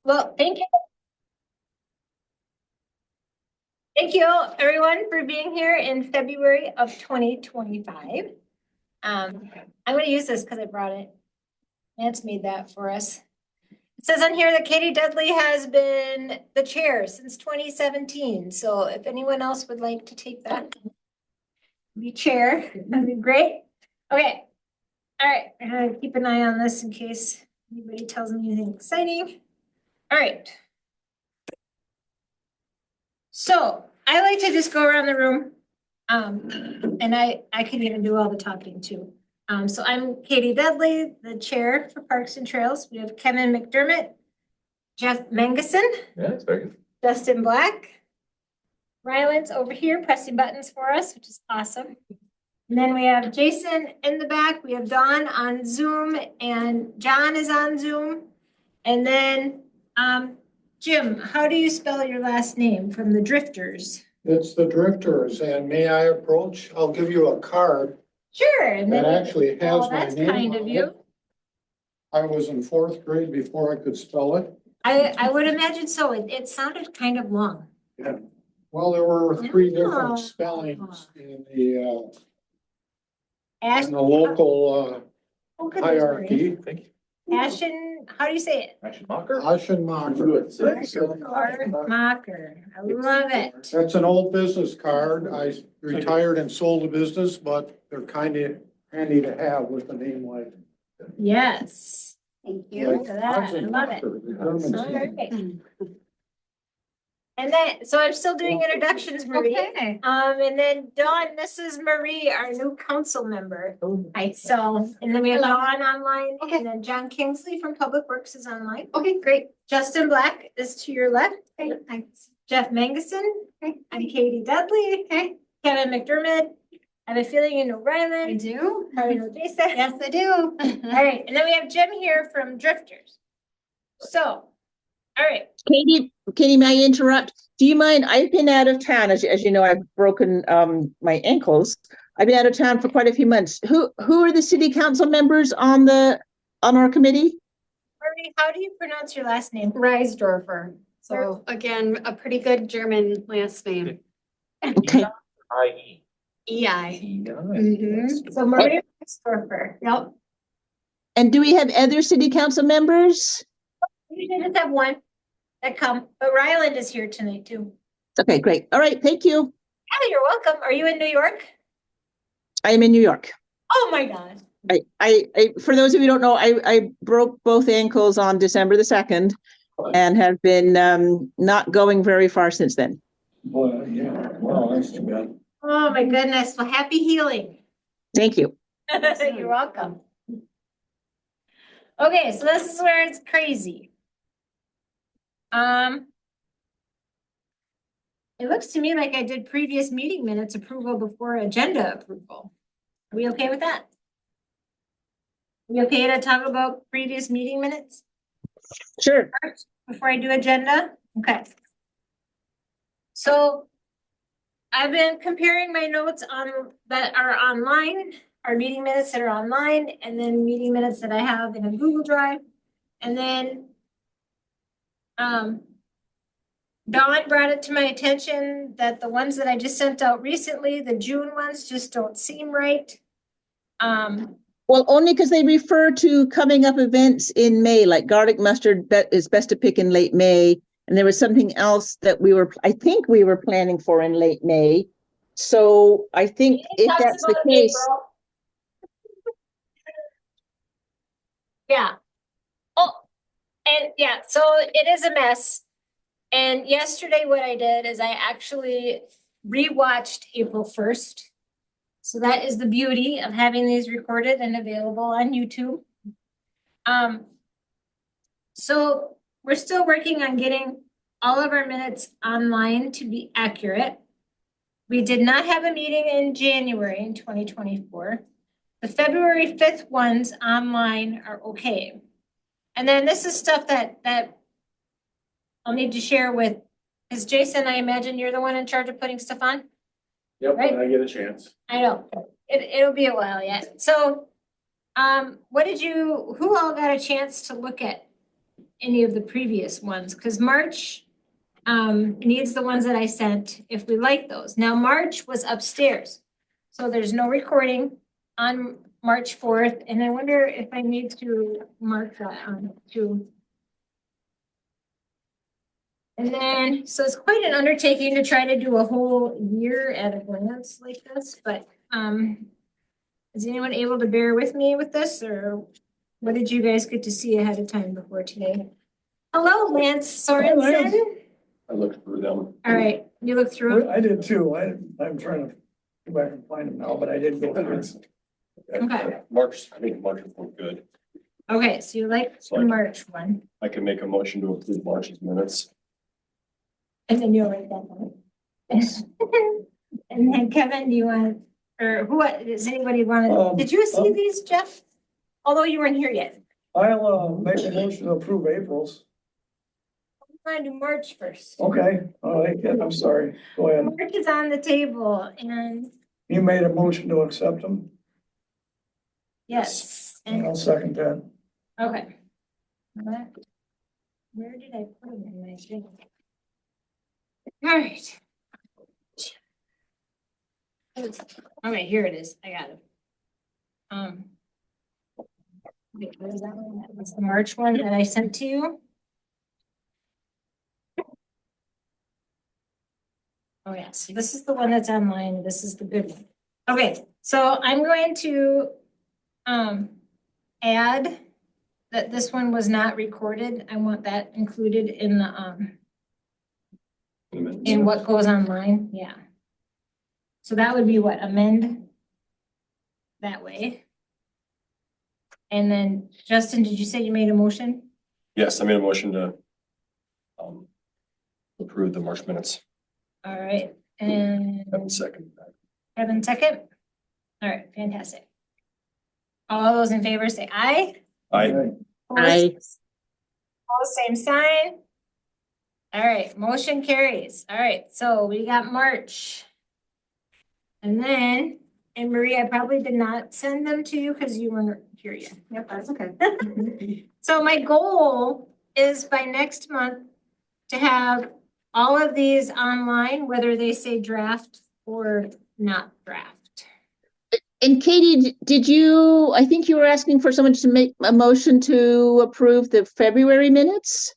Well, thank you. Thank you everyone for being here in February of 2025. I'm going to use this because I brought it. Lance made that for us. It says on here that Katie Dudley has been the chair since 2017. So if anyone else would like to take that, be chair, that'd be great. Okay. All right. I'm going to keep an eye on this in case anybody tells me anything exciting. All right. So I like to just go around the room. And I can even do all the talking too. So I'm Katie Dudley, the chair for Parks and Trails. We have Kevin McDermott, Jeff Mangeson. Yeah, it's very good. Justin Black. Ryland's over here pressing buttons for us, which is awesome. And then we have Jason in the back. We have Dawn on Zoom and John is on Zoom. And then Jim, how do you spell your last name from the Drifters? It's the Drifters, and may I approach? I'll give you a card Sure. And that then actually has my that's name kind of on you. it. I was in fourth grade before I could spell it. I would imagine so. It sounded kind of long. Yeah. Well, there were three Oh. different spellings in the Ash, local oh, goodness, Marie. hierarchy. Thank you. Ashen, how do you say it? Ashenmacher? Aschenmacher. Mocker. I love it. That's an old business card. I retired and sold a business, but they're kind of handy to have with a name like. Yes. Thank you. like Look at that. I love it. Aschenmacher. All right. And then, so I'm still doing introductions, Marie. Okay. And then Dawn, this is Marie, our new council member. Hi, so, and then we have Dawn online, Okay. and then John Kingsley from Public Works is online. Okay, great. Justin Black is to your left. Okay, thanks. Jeff Mangeson. Okay. I'm Katie Dudley. Okay. Kevin McDermott. I have a feeling you know I Ryland. do. Probably know Jason. Yes, I do. All right, and then we have Jim here from Drifters. So, all right. Katie, may I interrupt? Do you mind? I've been out of town, as you know, I've broken my ankles. I've been out of town for quite a few months. Who are the city council members on our committee? Marie, how do you pronounce your last name? Reisdorfer. So again, a pretty good German last name. Okay. I-E. EI. Mhm. So Marie Reisdorfer. Yep. And do we have other city council members? You should just have one that come, but Ryland is here tonight too. Okay, great. All right, thank you. Yeah, you're welcome. Are you in New York? I am in New York. Oh my God. I for those of you who don't know, I broke both ankles on December the 2nd and have been not going very far since then. Well, yeah, well, that's too bad. Oh my goodness. Well, happy healing. Thank you. You're welcome. Okay, so this is where it's crazy. It looks to me like I did previous meeting minutes approval before agenda approval. Are we okay with that? We okay to talk about previous meeting minutes Sure. first before I do agenda? Okay. So I've been comparing my notes that are online, our meeting minutes that are online, and then meeting minutes that I have in a Google Drive. And then Dawn brought it to my attention that the ones that I just sent out recently, the June ones, just don't seem right. Well, only because they refer to coming up events in May, like garlic mustard is best to pick in late May. And there was something else that I think we were planning for in late May. So I think if that's the case. Yeah. Oh, and yeah, so it is a mess. And yesterday what I did is I actually rewatched April 1st. So that is the beauty of having these recorded and available on YouTube. So we're still working on getting all of our minutes online to be accurate. We did not have a meeting in January in 2024. The February 5th ones online are okay. And then this is stuff that I'll need to share with, because Jason, I imagine you're the one in charge of putting stuff on? Yep, Right. when I get a chance. I know, it'll be a while yet. So, who all got a chance to look at any of the previous ones, because March needs the ones that I sent if we like those. Now, March was upstairs, so there's no recording on March 4th, and I wonder if I need to mark that on too. And then, so it's quite an undertaking to try to do a whole year at a glance like this, but is anyone able to bear with me with this, or what did you guys get to see ahead of time before today? Hello, Lance Sorensen. I looked through them. All right, you look through. I did too. I'm trying to go back and find them now, but I did go through it. Okay. I think March looked good. Okay, so you like So the March one, I can make a motion to approve March's minutes. and then you'll write that one. And then Kevin, do you want, or who, does anybody want to, did you see these, Jeff? Although you weren't here yet. I'll make a motion to approve April's. I'm going to do March first. Okay, all right, yeah, I'm sorry. Go ahead. March is on the table, and You made a motion to accept them, yes, and and, I'll second that. okay. Where did I put them in my thing? All right. Okay, here it is. I got it. Wait, what is that one? That was the March one that I sent to you. Oh, yeah, so this is the one that's online. This is the good one. Okay, so I'm going to add that this one was not recorded. I want that included in the in what goes online, yeah. So that would be what, amend that way. And then Justin, did you say you made a motion? Yes, I made a motion to approve the March minutes. All right, and Have a second. Kevin second? All right, fantastic. All those in favor say aye. I, Aye. All same sign. All right, motion carries. All right, so we got March. And then, and Marie, I probably did not send them to you because you weren't here yet. Yep, that's okay. So my goal is by next month to have all of these online, whether they say draft or not draft. And Katie, did you, I think you were asking for someone to make a motion to approve the February minutes?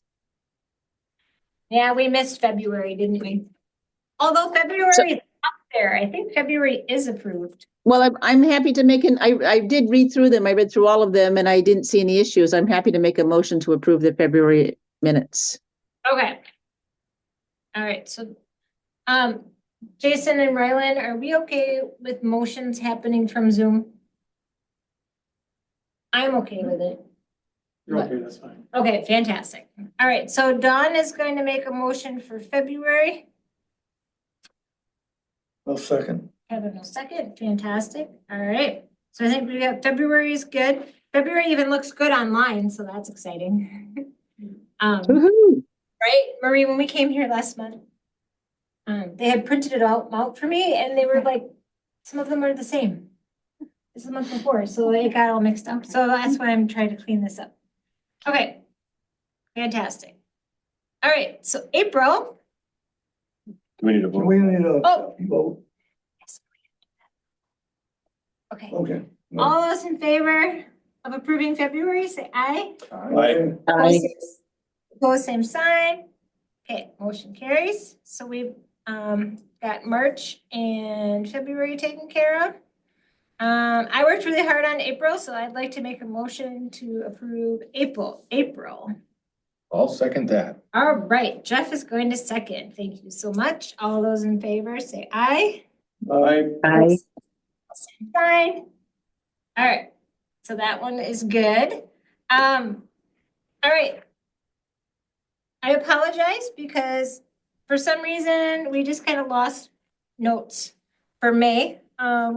Yeah, we missed February, didn't we? Although February is up there, I think February is approved. Well, I'm happy to make I did read through them. I read through all of them and I didn't see any issues. I'm happy to make a motion to approve the February minutes. Okay. All right, so, Jason and Rylan, are we okay with motions happening from Zoom? I'm okay with it. You're okay, that's fine. Okay, fantastic. All right, so Dawn is going to make a motion for February. I'll second. Kevin will second, fantastic. All right, so I think we got February is good. February even looks good online, so that's exciting. Woohoo. Right, Marie, when we came here last month, they had printed it out for me and they were like, some of them are the same. This is the month before, so it got all mixed up. So that's why I'm trying to clean this up. Okay, fantastic. All right, so April. do we need a vote? We need a Oh. vote. Okay, Okay. all those in favor of approving February, say aye. Aye. Aye. Opposed, same sign. Okay, motion carries. So we've got March and February taken care of. I worked really hard on April, so I'd like to make a motion to approve April. I'll second that. All right, Jeff is going to second. Thank you so much. All those in favor say aye. Aye. Aye. Same sign. All right, so that one is good. All right. I apologize because for some reason, we just kind of lost notes for May.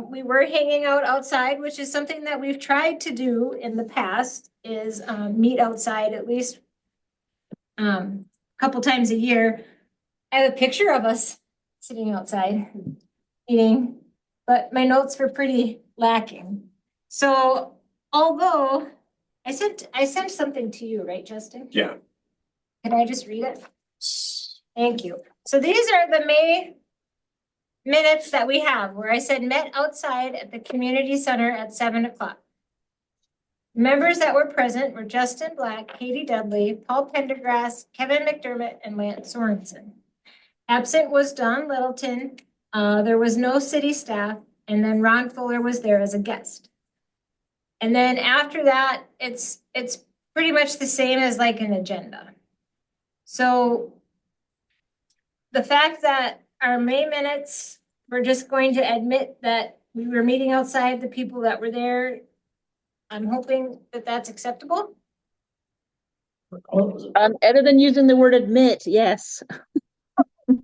We were hanging out outside, which is something that we've tried to do in the past, is meet outside at least a couple times a year. I have a picture of us sitting outside eating, but my notes were pretty lacking. So although I sent something to you, right, Justin? Yeah, Can I just read it? Thank you. So these are the May minutes that we have, where I said met outside at the community center at 7:00. Members that were present were Justin Black, Katie Dudley, Paul Pendergrass, Kevin McDermott, and Lance Sorensen. Absent was Don Littleton. There was no city staff, and then Ron Fuller was there as a guest. And then after that, it's pretty much the same as like an agenda. So the fact that our May minutes, we're just going to admit that we were meeting outside, the people that were there, I'm hoping that that's acceptable. Other than using the word admit, yes. And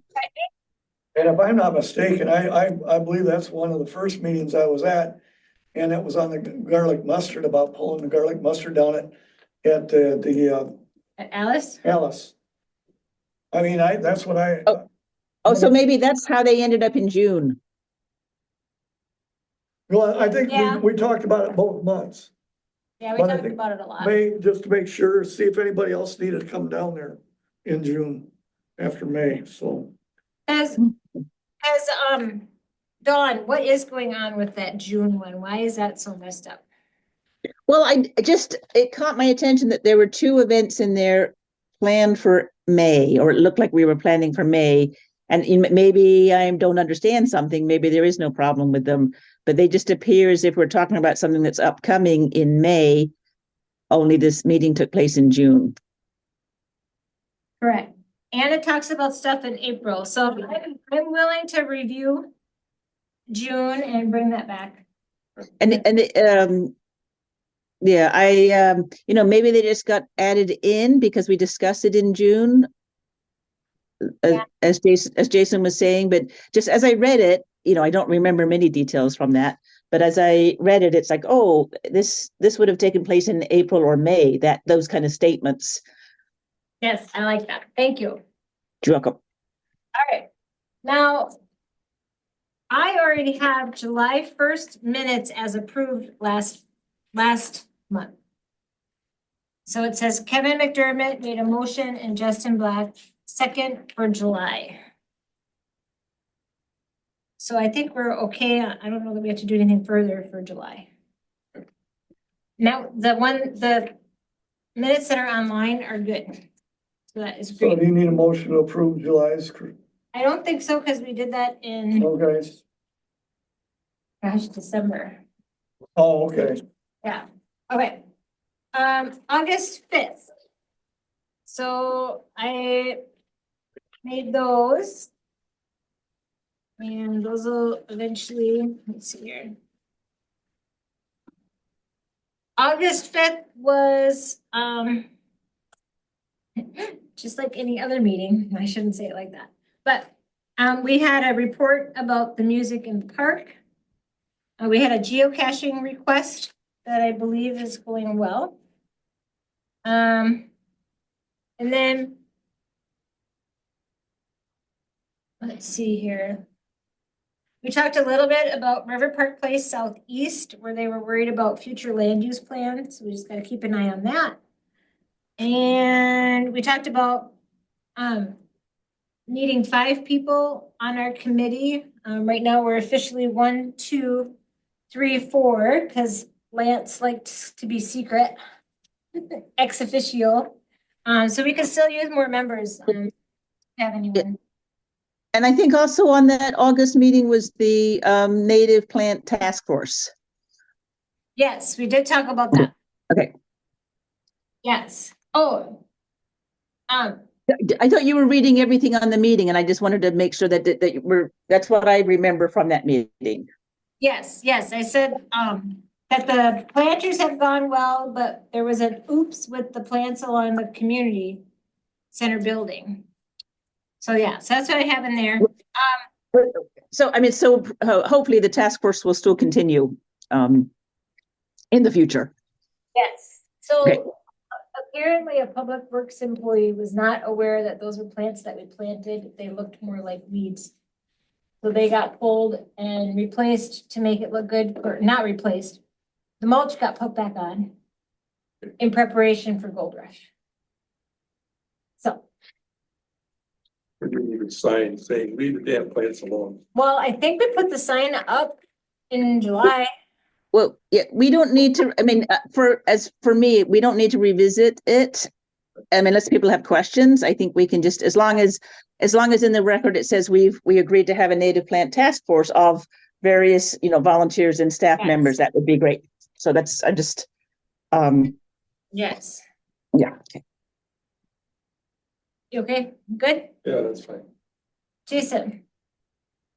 if I'm not mistaken, I believe that's one of the first meetings I was at. And it was on the garlic mustard, about pulling the garlic mustard down at the Alice? Alice. I mean, that's what I. Oh, so maybe that's how they ended up in June. Well, I think Yeah. we talked about it both months. Yeah, we But I talked think about it a lot. May, just to make sure, see if anybody else needed to come down there in June after May, so. As Dawn, what is going on with that June one? Why is that so messed up? Well, it caught my attention that there were 2 events in there planned for May, or it looked like we were planning for May. And maybe I don't understand something, maybe there is no problem with them, but they just appear as if we're talking about something that's upcoming in May, only this meeting took place in June. Correct. And it talks about stuff in April, so I'm willing to review June and bring that back. Yeah, maybe they just got added in because we discussed it in June. As Jason was saying, but just as I read it, I don't remember many details from that, but as I read it, it's like, oh, this would have taken place in April or May, those kind of statements. Yes, I like that. Thank you. You're welcome. All right. Now, I already have July 1st minutes as approved last month. So it says Kevin McDermott made a motion and Justin Black second for July. So I think we're okay. I don't know that we have to do anything further for July. Now, the minutes that are online are good. So that is So great. do you need a motion to approve July's? I don't think so, because we did that in, Okay. gosh, December. Oh, okay. Yeah, okay. August 5th. So I made those. And those will eventually, let's see here. August 5th was, just like any other meeting, I shouldn't say it like that, but, we had a report about the music in the park. We had a geocaching request that I believe is going well. And then, let's see here. We talked a little bit about River Park Place Southeast, where they were worried about future land use plans. So we just got to keep an eye on that. And we talked about needing 5 people on our committee. Right now, we're officially 1, 2, 3, 4, because Lance likes to be secret, ex officio. So we can still use more members. Have anyone? And I think also on that August meeting was the native plant task force. Yes, we did talk about that. Okay. Yes. Oh. I thought you were reading everything on the meeting, and I just wanted to make sure that that's what I remember from that meeting. Yes, I said that the planters have gone well, but there was an oops with the plants along the community center building. So yeah, so that's what I have in there. So hopefully the task force will still continue in the future. Yes. So Okay. apparently a public works employee was not aware that those were plants that we planted. They looked more like weeds. So they got pulled and replaced to make it look good, or not replaced. The mulch got put back on in preparation for Gold Rush. So Or do you even sign saying, leave the damn plants alone? Well, I think we put the sign up in July. Well, yeah, we don't need to, I mean, for me, we don't need to revisit it. I mean, unless people have questions, I think we can just, as long as in the record, it says we agreed to have a native plant task force of various, volunteers and staff Yes. members, that would be great. So I'm just, Yes. yeah. Okay. You okay? Good? Yeah, that's fine. Jason?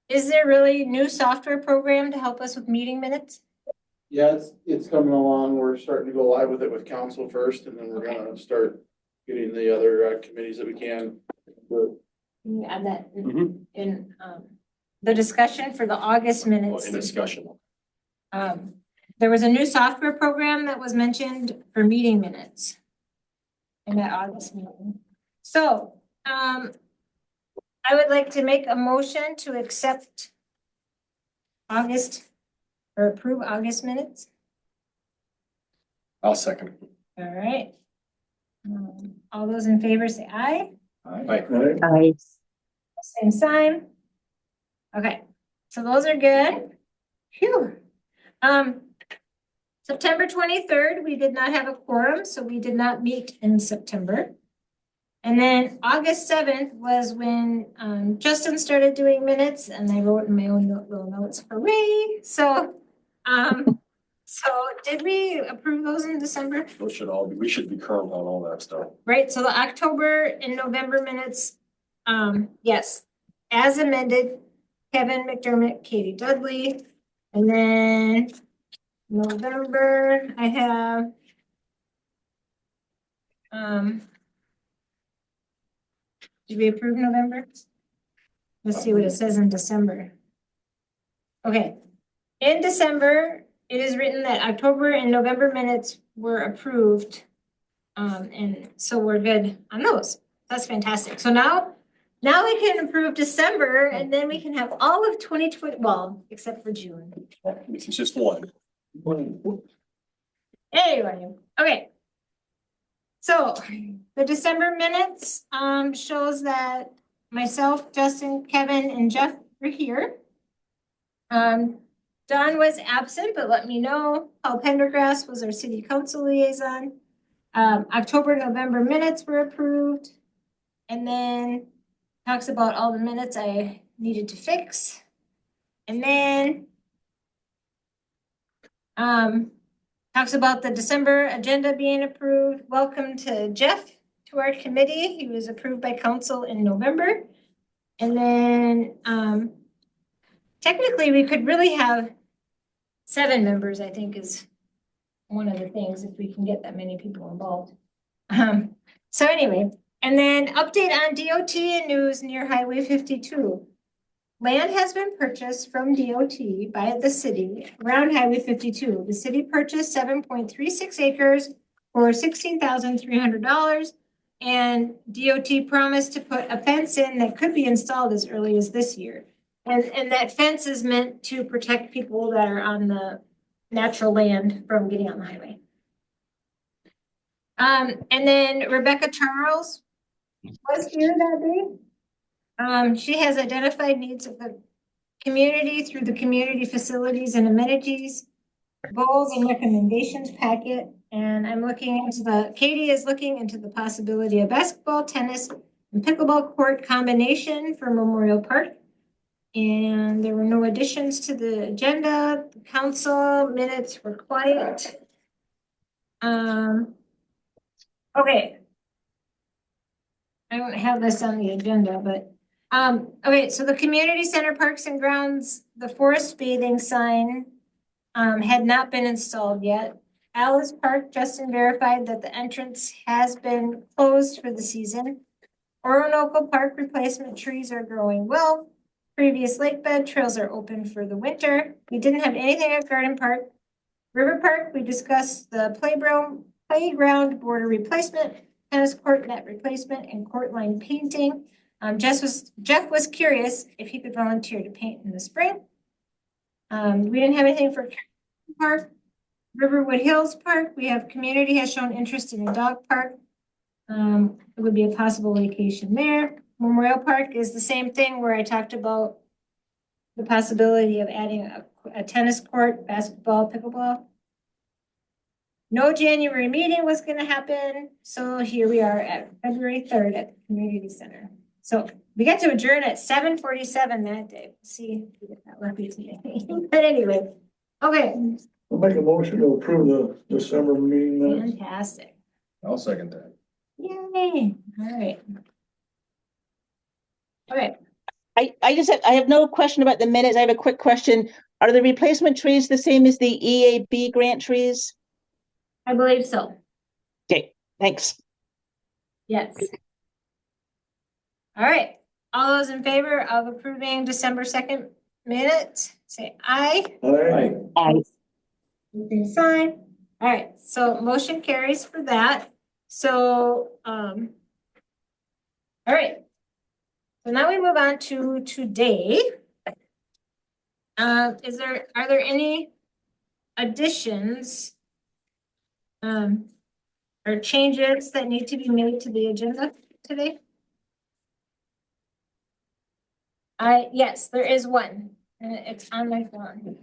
Is there really new software program to help us with meeting minutes? Yeah, it's coming along. We're starting to go live with it with council first, and then we're gonna start getting the other committees that we can. But Can you add that Mhm. in, the discussion for the August Well, minutes? in discussion. There was a new software program that was mentioned for meeting minutes in that August meeting. So, I would like to make a motion to accept August or approve August minutes. I'll second. All right. All those in favor say aye. Aye. I Same sign. Okay, so those are good. Phew. September 23rd, we did not have a quorum, so we did not meet in September. And then August 7th was when Justin started doing minutes, and I wrote in my own little notes, hooray! So did we approve those in December? Those we should be current on all that stuff. Right, so the October and November minutes, yes, as amended, Kevin McDermott, Katie Dudley, and then November, I have did we approve November? Let's see what it says in December. Okay, in December, it is written that October and November minutes were approved. And so we're good on those. That's fantastic. So now we can approve December, and then we can have all of 2020, well, except for June. This is just one. Anyway, okay. So the December minutes shows that myself, Justin, Kevin, and Jeff were here. Don was absent, but let me know. Paul Pendergrass was our city council liaison. October, November minutes were approved. And then talks about all the minutes I needed to fix. And then talks about the December agenda being approved. Welcome to Jeff to our committee. He was approved by council in November. And then technically we could really have 7 members, I think, is one of the things if we can get that many people involved. So anyway, and then update on DOT and news near Highway 52. Land has been purchased from DOT by the city around Highway 52. The city purchased 7.36 acres for $16,300. And DOT promised to put a fence in that could be installed as early as this year. And that fence is meant to protect people that are on the natural land from getting on the highway. And then Rebecca Charles was here that day. She has identified needs of the community through the community facilities and amenities, goals and recommendations packet. And I'm looking into Katie is looking into the possibility of basketball, tennis, and pickleball court combination for Memorial Park. And there were no additions to the agenda. The council minutes were quiet. Okay. I don't have this on the agenda, but okay, so the community center parks and grounds, the forest bathing sign had not been installed yet. Alice Park, Justin verified that the entrance has been closed for the season. Orinoco Park replacement trees are growing well. Previous lake bed trails are open for the winter. We didn't have anything at Garden Park. River Park, we discussed the playground border replacement, tennis court net replacement, and court line painting. Jeff was curious if he could volunteer to paint in the spring. We didn't have anything for Park. Riverwood Hills Park, we have community has shown interest in a dog park. It would be a possible vacation there. Memorial Park is the same thing where I talked about the possibility of adding a tennis court, basketball, pickleball. No January meeting was gonna happen, so here we are at February 3rd at the community center. So we got to adjourn at 7:47 that day. See, if we get that lucky today. But anyway, okay, I'll make a motion to approve the December meeting minutes. fantastic. I'll second that. Yay, all right. Okay, I have no question about the minutes. I have a quick question. Are the replacement trees the same as the EAB grant trees? I believe so. Okay, thanks. Yes. All right, all those in favor of approving December 2nd minutes, say aye. Aye. Same sign. All right, so motion carries for that. So, all right. So now we move on to today. Are there any additions or changes that need to be made to the agenda today? Yes, there is one, and it's on my phone.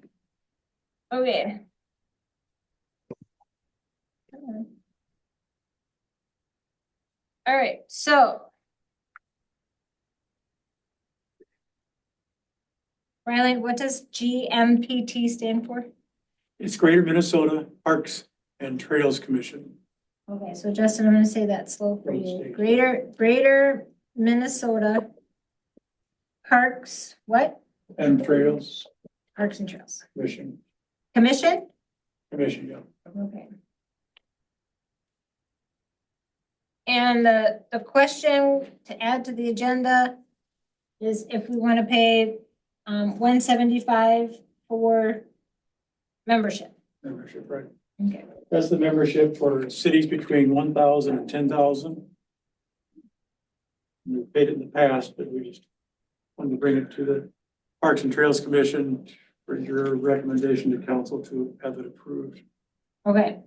Okay. All right, so. Riley, what does GMPT stand for? It's Greater Minnesota Parks and Trails Commission. Okay, so Justin, I'm gonna say that slow for you. State. Greater Minnesota Parks, what? And Trails Parks and Trails. Commission, Commission? yeah. Okay. And the question to add to the agenda is if we want to pay $175 for membership. Membership, right. Okay. That's the membership for cities between 1,000 and 10,000. We've paid it in the past, but we just wanted to bring it to the Parks and Trails Commission for your recommendation to council to have it approved. Okay.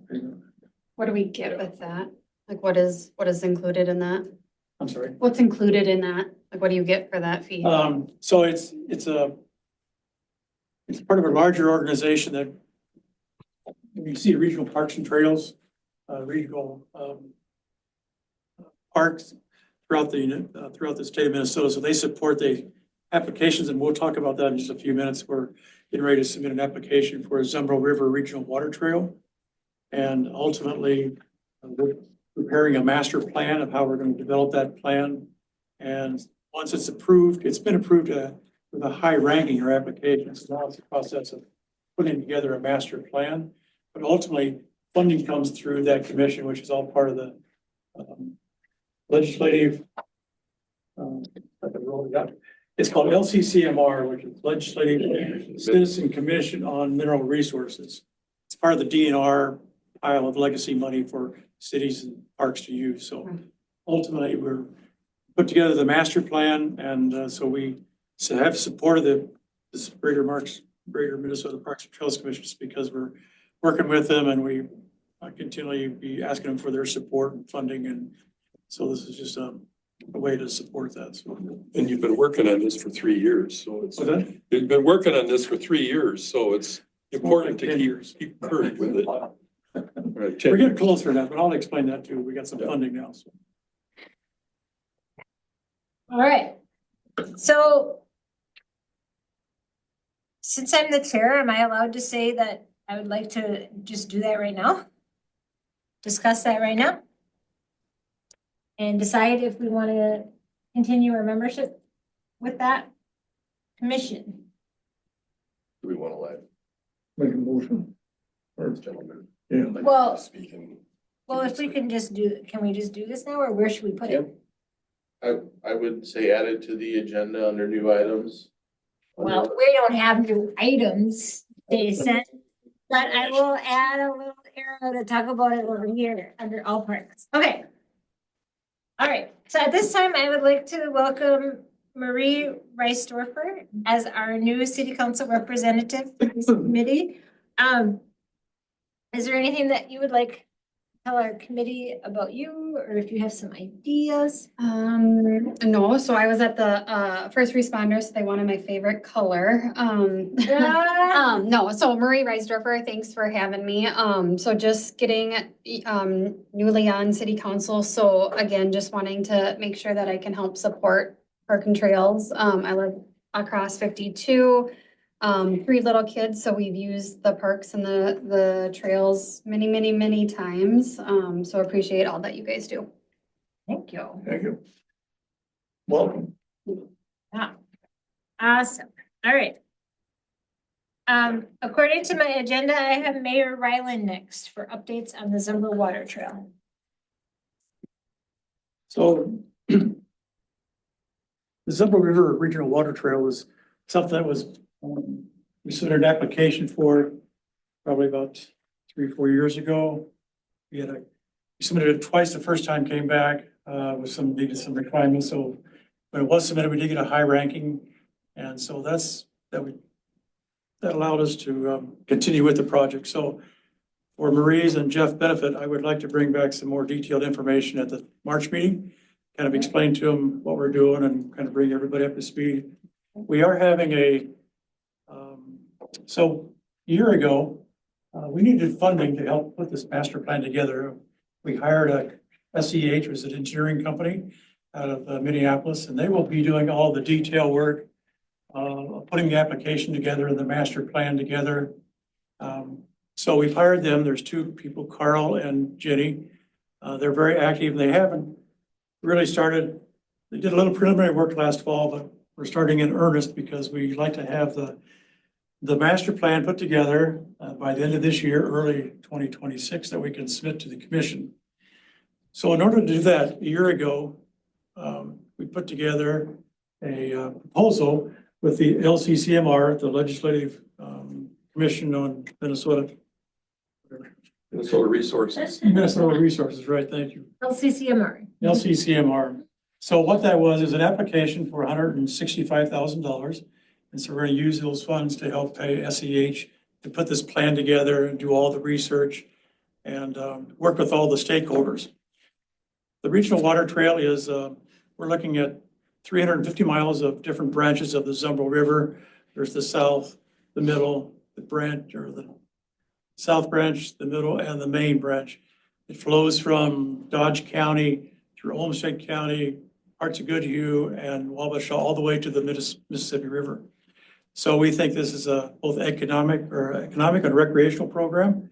What do we get with that? Like, what is included in that? I'm sorry. What's included in that? Like, what do you get for that fee? So it's part of a larger organization that you see regional parks and trails, regional parks throughout the state of Minnesota. So they support the applications, and we'll talk about that in just a few minutes. We're getting ready to submit an application for a Zumbro River Regional Water Trail. And ultimately, we're preparing a master plan of how we're going to develop that plan. And once it's approved, it's been approved with a high ranking your application. So now it's the process of putting together a master plan. But ultimately, funding comes through that commission, which is all part of the legislative. It's called LCCMR, which is Legislative Citizen Commission on Mineral Resources. It's part of the DNR pile of legacy money for cities and parks to use. So ultimately, we're put together the master plan, and so we have supported this Greater Minnesota Parks and Trails Commission just because we're working with them, and we continually be asking them for their support and funding, and so this is just a way to support that. So. And you've been working on this for 3 years, so it's, What's that? you've been working on this for 3 years, so it's important to keep current with it. Right, We're getting closer to that, but I'll explain that too. We got some funding now, so. All right. So since I'm the chair, am I allowed to say that I would like to just do that right now? Discuss that right now? And decide if we want to continue our membership with that commission? Do we want to let Make a motion. this gentleman? Yeah. Well- Speaking. Well, if we can can we just do this now, or where should we put it? I would say add it to the agenda under new items. Well, we don't have new items, Jason, but I will add a little arrow to talk about it over here under all parks. Okay. All right, so at this time, I would like to welcome Marie Reisdorfer as our new city council representative for this committee. Is there anything that you would like tell our committee about you, or if you have some ideas? No, so I was at the first responders, so they wanted my favorite color. No, so Marie Reisdorfer, thanks for having me. So just getting newly on city council. So again, just wanting to make sure that I can help support park and trails. I live across 52. 3 little kids, so we've used the parks and the trails many times. So appreciate all that you guys do. Thank you. Thank you. Welcome. Awesome. All right. According to my agenda, I have Mayor Ryland next for updates on the Zumba Water Trail. So the Zumbo River Regional Water Trail is something that was, we submitted an application for probably about 3 or 4 years ago. We submitted it twice. The first time came back with needed some refinements. So when it was submitted, we did get a high ranking. And so that allowed us to continue with the project. So for Marie's and Jeff benefit, I would like to bring back some more detailed information at the March meeting, kind of explain to them what we're doing and kind of bring everybody up to speed. We are having so a year ago, we needed funding to help put this master plan together. We hired a SEH, was an engineering company out of Minneapolis, and they will be doing all the detail work, putting the application together and the master plan together. So we've hired them. There's 2 people, Carl and Jenny. They're very active. They haven't really started. They did a little preliminary work last fall, but we're starting in earnest because we like to have the master plan put together by the end of this year, early 2026, that we can submit to the commission. So in order to do that, a year ago, we put together a proposal with the LCCMR, the Legislative Commission on Minnesota Resources. Minnesota Resources, right, thank you. LCCMR. LCCMR. So what that was is an application for $165,000. And so we're going to use those funds to help pay SEH to put this plan together and do all the research and work with all the stakeholders. The regional water trail is, we're looking at 350 miles of different branches of the Zumbo River. There's the south, the middle, the branch, or the south branch, the middle, and the main branch. It flows from Dodge County through Olmsted County, parts of Goodhue and Wabasha, all the way to the Mississippi River. So we think this is a both economic and recreational program.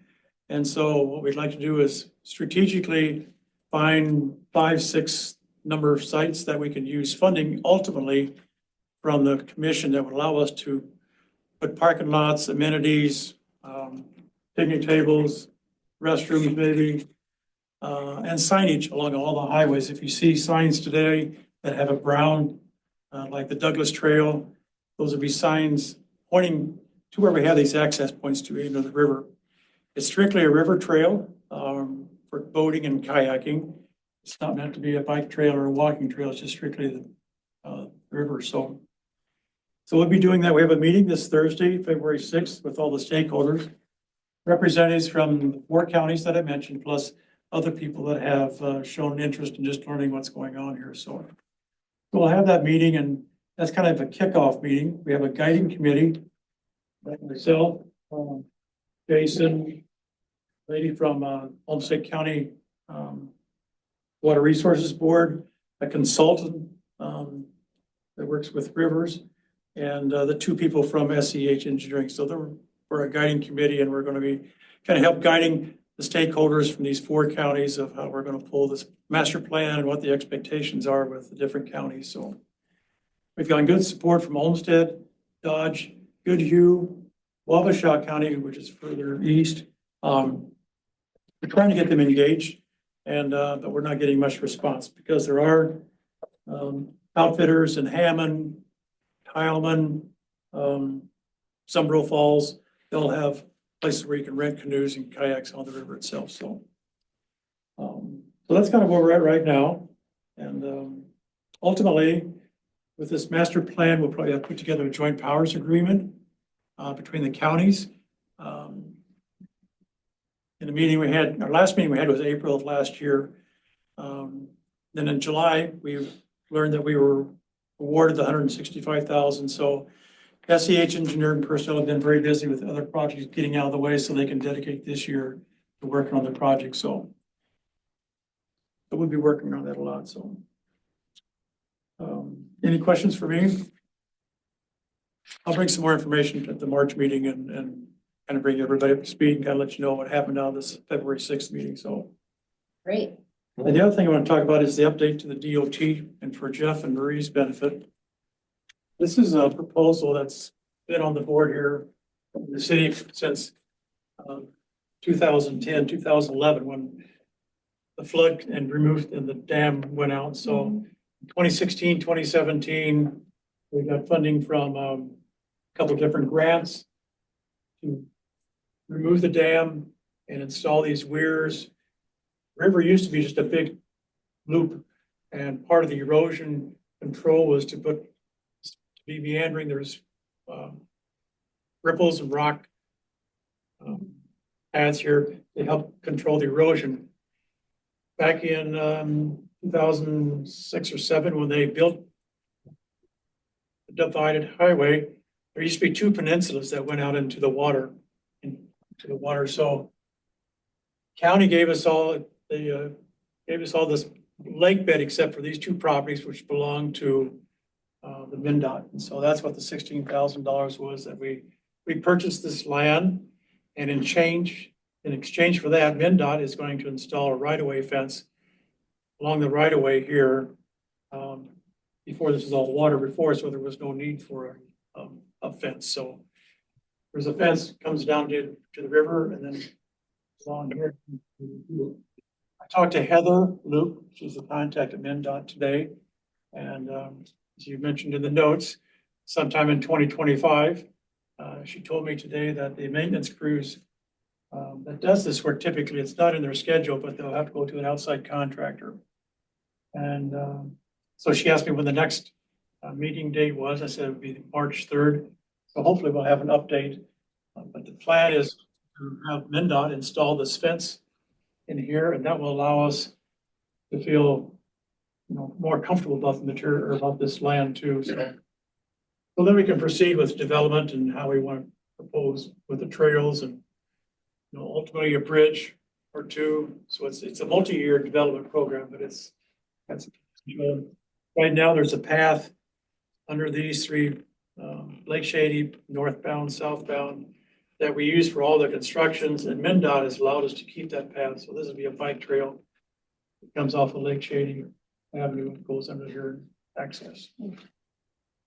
And so what we'd like to do is strategically find 5, 6 number of sites that we can use funding ultimately from the commission that would allow us to put parking lots, amenities, picnic tables, restrooms maybe, and signage along all the highways. If you see signs today that have a brown, like the Douglas Trail, those would be signs pointing to where we have these access points to into the river. It's strictly a river trail for boating and kayaking. It's not meant to be a bike trail or a walking trail. It's just strictly the river. So we'll be doing that. We have a meeting this Thursday, February 6th, with all the stakeholders, representatives from the 4 counties that I mentioned, plus other people that have shown interest in just learning what's going on here. So we'll have that meeting, and that's kind of a kickoff meeting. We have a guiding committee, like myself, Jason, lady from Olmsted County Water Resources Board, a consultant that works with rivers, and the 2 people from SEH Engineering. So we're a guiding committee, and we're going to be kind of help guiding the stakeholders from these 4 counties of how we're going to pull this master plan and what the expectations are with the different counties. So we've gotten good support from Olmsted, Dodge, Goodhue, Wabasha County, which is further east. We're trying to get them engaged, and but we're not getting much response because there are outfitters in Hammond, Heilman, Zumbro Falls. They'll have places where you can rent canoes and kayaks on the river itself. So that's kind of where we're at right now. And ultimately, with this master plan, we'll probably have to put together a joint powers agreement between the counties. in the meeting we had, our last meeting we had was April of last year. Then in July, we learned that we were awarded the $165,000. So SEH engineering personnel have been very busy with other projects getting out of the way so they can dedicate this year to working on the project. So we'll be working on that a lot. So any questions for me? I'll bring some more information at the March meeting and kind of bring everybody up to speed and kind of let you know what happened on this February 6th meeting. So. Great. And the other thing I want to talk about is the update to the DOT and for Jeff and Marie's benefit. This is a proposal that's been on the board here in the city since 2010, 2011, when the flood and the dam went out. So 2016, 2017, we got funding from a couple of different grants to remove the dam and install these weirs. River used to be just a big loop, and part of the erosion control was to be meandering. There's ripples and rock paths here to help control the erosion. Back in 2006 or 7, when they built the divided highway, there used to be 2 peninsulas that went out into the water. So county gave us all this lake bed except for these 2 properties which belong to the MnDOT. And so that's what the $16,000 was, that we purchased this land, and in exchange for that, MnDOT is going to install a right-of-way fence along the right-of-way here. Before this is all water before, so there was no need for a fence. So there's a fence comes down to the river and then along here. I talked to Heather Luke, she's the contact at MnDOT today. And as you mentioned in the notes, sometime in 2025, she told me today that the maintenance crews that does this work, typically it's not in their schedule, but they'll have to go to an outside contractor. And so she asked me when the next meeting date was. I said it would be March 3rd. So hopefully we'll have an update. But the plan is to have MnDOT install this fence in here, and that will allow us to feel, more comfortable about the material or about this land too. So then we can proceed with development and how we want to propose with the trails and, ultimately a bridge or 2. So it's a multi-year development program, but right now there's a path under these 3 Lake Shady, northbound, southbound, that we use for all the constructions, and MnDOT has allowed us to keep that path. So this will be a bike trail. It comes off of Lake Shady Avenue and goes under here access.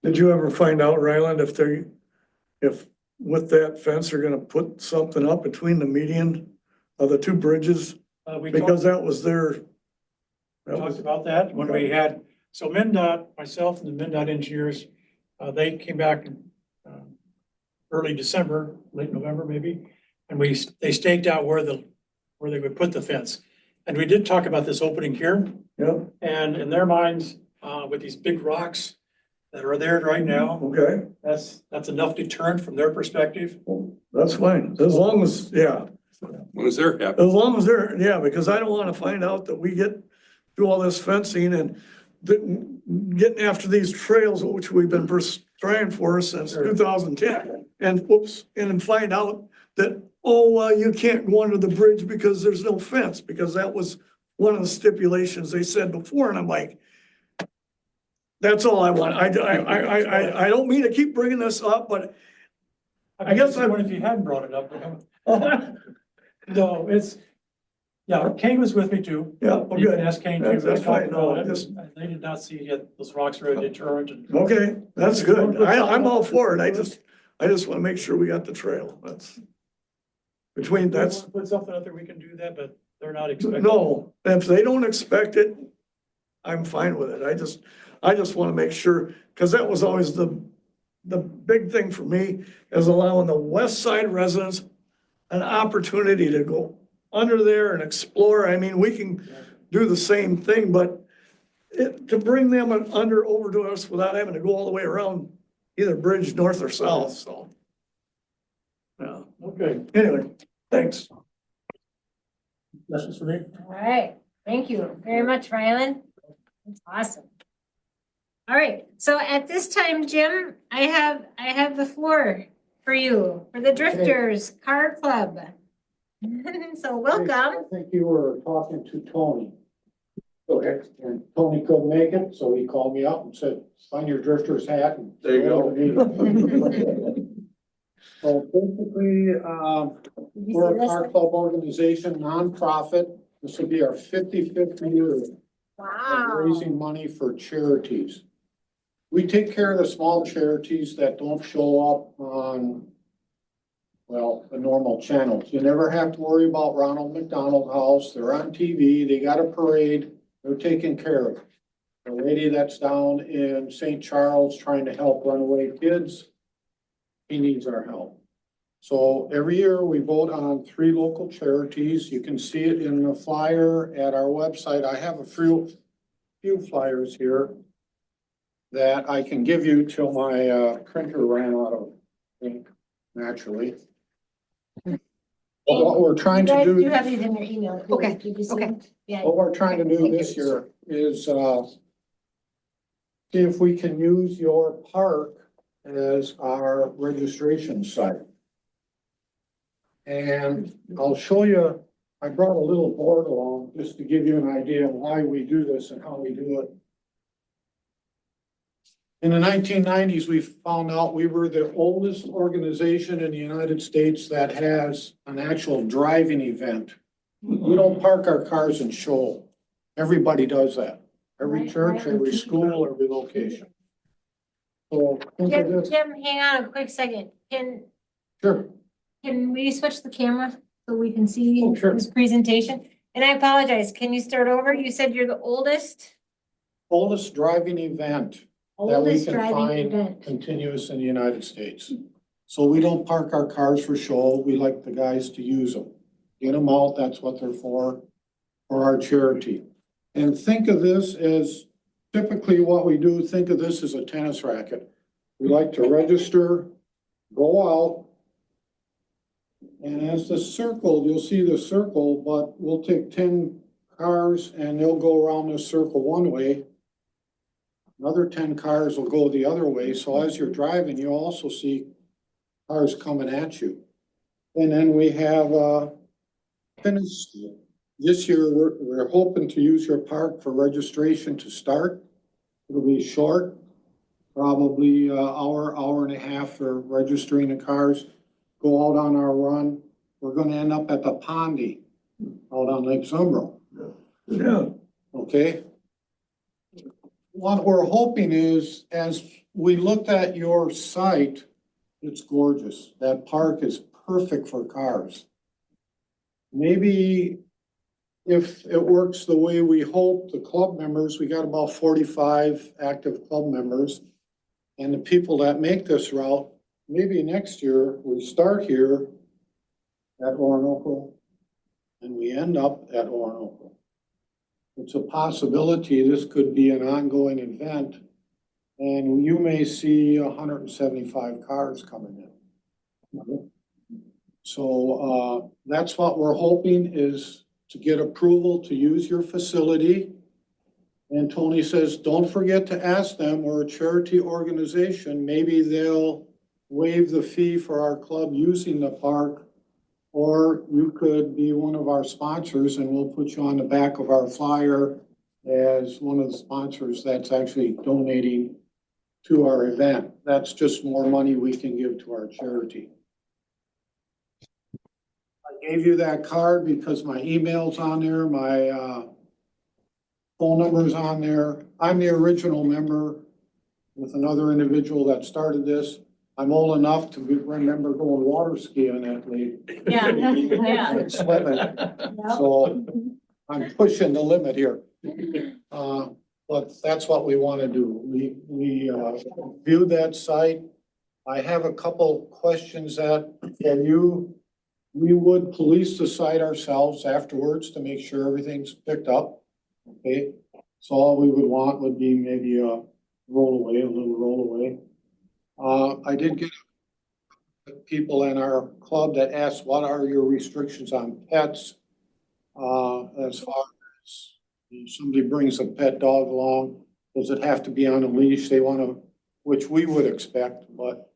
Did you ever find out, Ryland, if with that fence, they're gonna put something up between the median of the 2 bridges? Because that was their. We talked about that when we had, so MnDOT, myself and the MnDOT engineers, they came back in early December, late November maybe, and they staked out where they would put the fence. And we did talk about this opening here. Yep. And in their minds, with these big rocks that are there right now, Okay, that's enough deterrent from their perspective. that's fine, as long as, yeah. When is there happen? As long as they're, yeah, because I don't wanna find out that we get through all this fencing and getting after these trails, which we've been trying for since 2010. And then find out that, you can't go under the bridge because there's no fence, because that was one of the stipulations they said before. And I'm like, that's all I want. I don't mean to keep bringing this up, but I guess What if you hadn't brought it up? No, Kane was with me too. yeah, well, You can good. ask Kane too. That's fine. No, They just, did not see yet those rocks are a deterrent. And okay, that's good. I'm all for it. I just want to make sure we got the trail. That's put something out there, we can do that, but they're not expecting. no, if they don't expect it, I'm fine with it. I just want to make sure, because that was always the big thing for me, is allowing the west side residents an opportunity to go under there and explore. I mean, we can do the same thing, but to bring them over to us without having to go all the way around either bridge north or south, so. Yeah, Okay. anyway, thanks. Questions for me? All right, thank you very much, Rylan. That's awesome. All right, so at this time, Jim, I have the floor for you, for the Drifters Car Club. So welcome. I think you were talking to Tony. Okay, and Tony couldn't make it, so he called me up and said, find your drifter's hat. And There you go. So basically, Did you we're see a this car one? club organization, nonprofit. This will be our 55th year of Wow. raising money for charities. We take care of the small charities that don't show up on, well, the normal channels. You never have to worry about Ronald McDonald House. They're on TV. They got a parade. They're taken care of. The lady that's down in St. Charles trying to help runaway kids, he needs our help. So every year we vote on 3 local charities. You can see it in the flyer at our website. I have a few flyers here that I can give you till my printer ran out of ink, naturally. But what we're trying You to guys do. do have these in your email. too. Okay, Did you see okay. them? Yeah. What we're trying to do this year is, see if we can use your park as our registration site. And I'll show you, I brought a little board along just to give you an idea of why we do this and how we do it. In the 1990s, we found out we were the oldest organization in the United States that has an actual driving event. We don't park our cars in show. Everybody does that. Every church, every school, every location. So think of this. Jim, hang on a quick second. Sure. Can we switch the camera so we can see Oh, sure. this presentation? And I apologize, can you start over? You said you're the oldest Driving event that we oldest can driving find event. continuous in the United States. So we don't park our cars for show. We like the guys to use them. Get them out, that's what they're for our charity. And think of this as typically what we do, think of this as a tennis racket. We like to register, go out. And as the circle, you'll see the circle, but we'll take 10 cars and they'll go around the circle one way. Another 10 cars will go the other way. So as you're driving, you also see cars coming at you. And then we have, finished. This year, we're hoping to use your park for registration to start. It'll be short, probably hour and a half for registering the cars. Go out on our run. We're gonna end up at the Pondy out on Lake Zumbro. Yeah. Okay? What we're hoping is, as we looked at your site, it's gorgeous. That park is perfect for cars. Maybe if it works the way we hope, the club members, we got about 45 active club members. And the people that make this route, maybe next year, we start here at Orinoco and we end up at Orinoco. It's a possibility this could be an ongoing event and you may see 175 cars coming in. So that's what we're hoping is to get approval to use your facility. And Tony says, don't forget to ask them, we're a charity organization, maybe they'll waive the fee for our club using the park. Or you could be one of our sponsors and we'll put you on the back of our flyer as one of the sponsors that's actually donating to our event. That's just more money we can give to our charity. I gave you that card because my email's on there, my phone number's on there. I'm the original member with another individual that started this. I'm old enough to remember going water skiing at Lake. Yeah, yeah. And swimming, so I'm pushing the limit here. But that's what we want to do. We viewed that site. I have a couple questions that we would police the site ourselves afterwards to make sure everything's picked up. Okay, so all we would want would be maybe a little rollaway. I did get people in our club that asked, what are your restrictions on pets? As far as if somebody brings a pet dog along, does it have to be on a leash? They wanna, which we would expect, but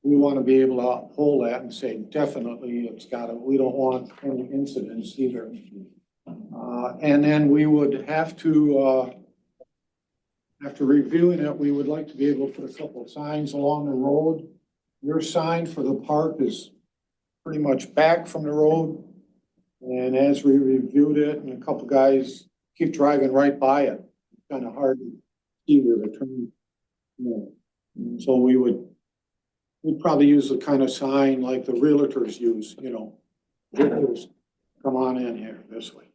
we wanna be able to hold that and say, definitely it's gotta, we don't want any incidents either. And then we would have to, after reviewing it, we would like to be able to put a couple of signs along the road. Your sign for the park is pretty much back from the road. And as we reviewed it, and a couple guys keep driving right by it, kind of hard to see where the turn. So we'd probably use the kind of sign like the realtors use, you know. Realtors, come on in here this way.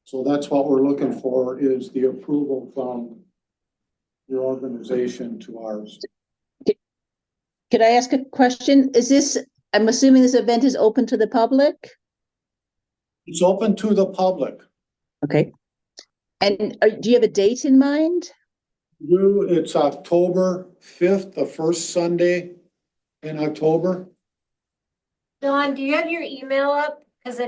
So that's what we're looking for, is the approval from your organization to ours. Could I ask a question? I'm assuming this event is open to the public? It's open to the public. Okay. And do you have a date in mind? It's October 5th, the first Sunday in October. Dawn, do you have your email up? Cause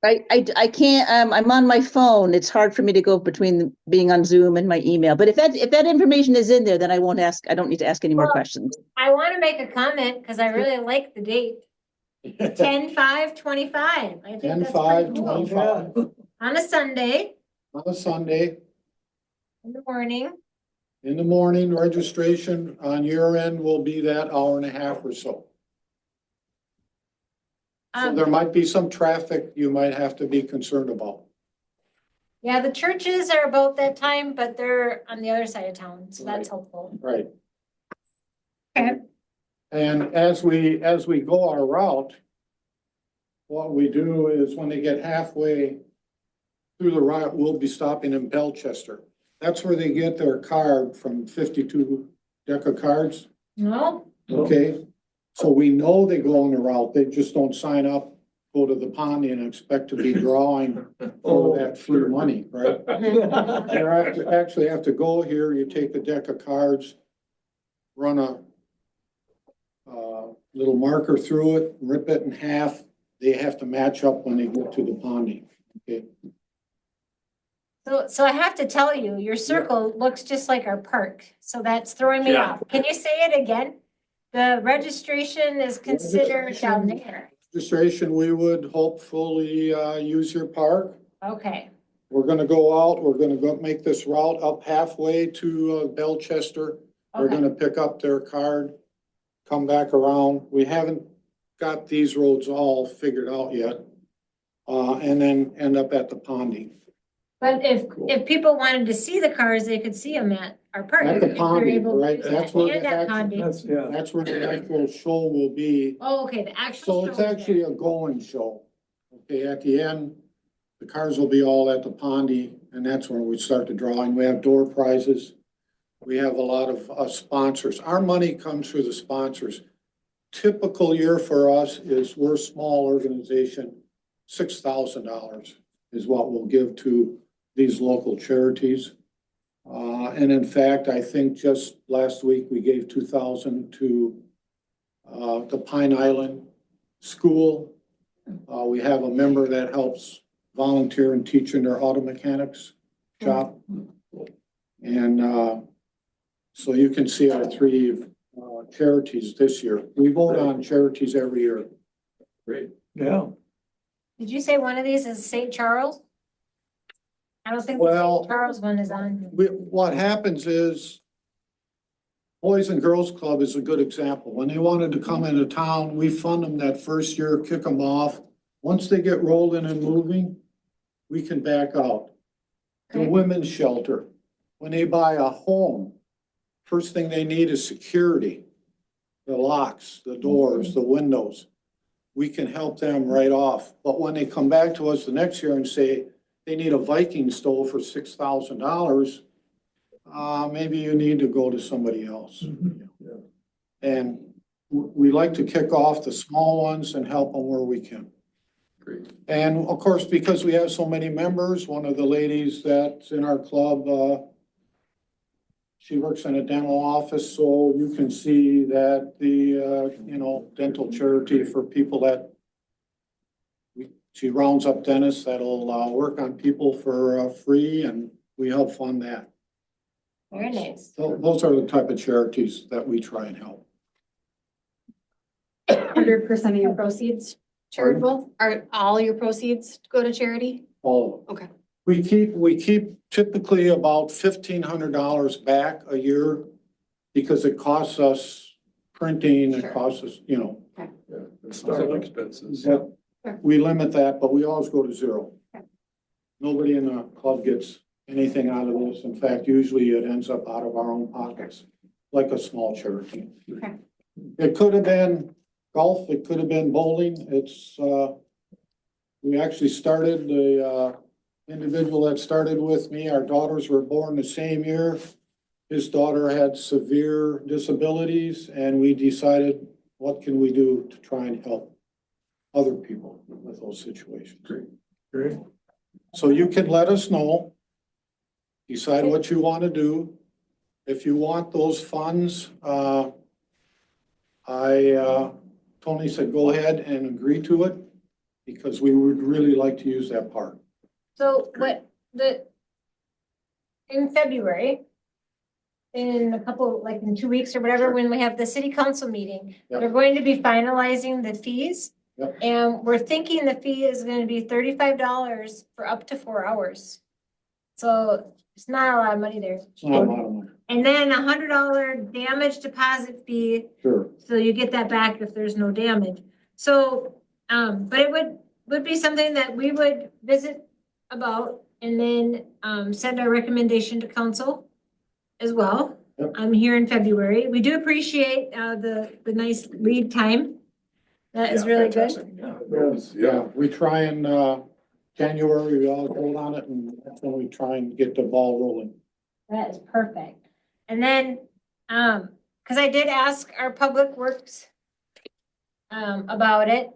I can't, I'm on my phone. It's hard for me to go between being on Zoom and my email. But if that information is in there, then I don't need to ask any more questions. I want to make a comment because I really like the date. 10/5/25. I think that's pretty cool. 10/5/25 On a Sunday on a Sunday in the morning. in the morning. Registration on your end will be that hour and a half or so. So there might be some traffic you might have to be concerned about. Yeah, the churches are about that time, but they're on the other side of town, so that's helpful. Right. Okay. And as we go our route, what we do is when they get halfway through the route, we'll be stopping in Belchester. That's where they get their card from 52 deck of cards. No, Okay, so we know they go on the route, they just don't sign up, go to the pond and expect to be drawing for that free money, right? You actually have to go here, you take a deck of cards, run a little marker through it, rip it in half, they have to match up when they get to the ponding, okay? so I have to tell you, your circle looks just like our park, so that's throwing me off. Can you say it again? The registration is considered down there. Registration, we would hopefully use your park. Okay, We're gonna go out, we're gonna go make this route up halfway to Belchester. They're okay, gonna pick up their card, come back around. We haven't got these roads all figured out yet. And then end up at the ponding. but if people wanted to see the cars, they could see them at our park. At the if they're ponding, able to right? do That's that, where and the at action- ponding. That's where the actual show will be. Oh, okay, the actual. So it's show is actually a going show. Okay, at the end, the cars will be all at the Pondy, and that's where we start the drawing. We have door prizes. We have a lot of sponsors. Our money comes through the sponsors. Typical year for us is, we're a small organization, $6,000 is what we'll give to these local charities. And in fact, I think just last week, we gave 2,000 to the Pine Island School. We have a member that helps volunteer and teach in their auto mechanics shop. And so you can see our three charities this year. We vote on charities every year. Great. Yeah. Did you say one of these is St. Charles? I don't think the Well- St. Charles one is on. What happens is, Boys and Girls Club is a good example. When they wanted to come into town, we fund them that first year, kick them off. Once they get rolling and moving, we can back out. The Okay. women's shelter, when they buy a home, first thing they need is security. The locks, the doors, the windows. We can help them right off. But when they come back to us the next year and say they need a Viking stove for $6,000, maybe you need to go to somebody else. And we like to kick off the small ones and help them where we can. Great. And of course, because we have so many members, one of the ladies that's in our club, she works in a dental office, so you can see that the, dental charity for people that She rounds up dentists that'll, work on people for, free, and we help fund that. Very nice. So those are the type of charities that we try and help. 100% of your proceeds charitable? Are all your proceeds go to charity? All of them. Okay. We keep typically about $1,500 back a year because it costs us printing, it Sure. costs us, you know. Yeah, and startup expenses. Yep. We limit that, but we always go to zero. Okay. Nobody in the club gets anything out of this. In fact, usually it ends up out of our own pockets, like a small charity. Okay. It could have been golf, it could have been bowling. It's, we actually started the, individual that started with me, our daughters were born the same year. His daughter had severe disabilities, and we decided, what can we do to try and help other people with those situations? Great. So you can let us know, decide what you want to do. If you want those funds, Tony said, go ahead and agree to it, because we would really like to use that park. So in February, in a couple, like in 2 weeks or whatever, when we have the city council meeting, Yep. they're going to be finalizing the fees. Yep. And we're thinking the fee is gonna be $35 for up to 4 hours. So it's not a lot of money there. It's not a lot of money. And then $100 damage deposit fee, Sure. so you get that back if there's no damage. So, but it would be something that we would visit about and then, send our recommendation to council as well. Yep. Here in February. We do appreciate, the nice lead time. That is Yeah, really good. fantastic. Yeah, it was- yeah. We try and, January, we all vote on it, and that's when we try and get the ball rolling. That is perfect. And then, cause I did ask our public works, about it.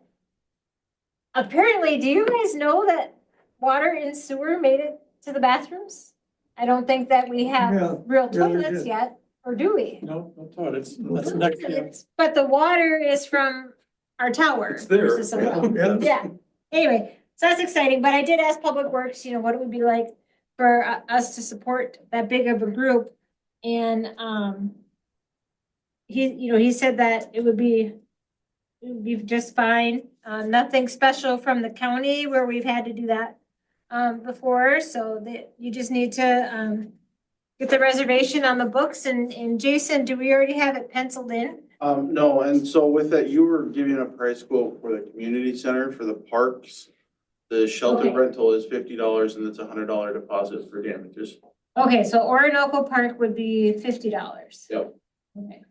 Apparently, do you guys know that water and sewer made it to the bathrooms? I don't think that we Yeah, have real yeah, we toilets did. yet, or do we? No, no thought, that's next, yeah. But the water is from our tower. It's there. versus something. Yeah. Yeah, anyway, so that's exciting, but I did ask Public Works, what it would be like for us to support that big of a group. And, he said that it would be just fine. Nothing special from the county where we've had to do that, before, so that you just need to, get the reservation on the books. And Jason, do we already have it penciled in? No, and so with that, you were giving a price quote for the community center for the parks. The shelter Okay. rental is $50 and it's $100 deposit for damages. Okay, so Orinoco Park would be $50. Yep. Okay.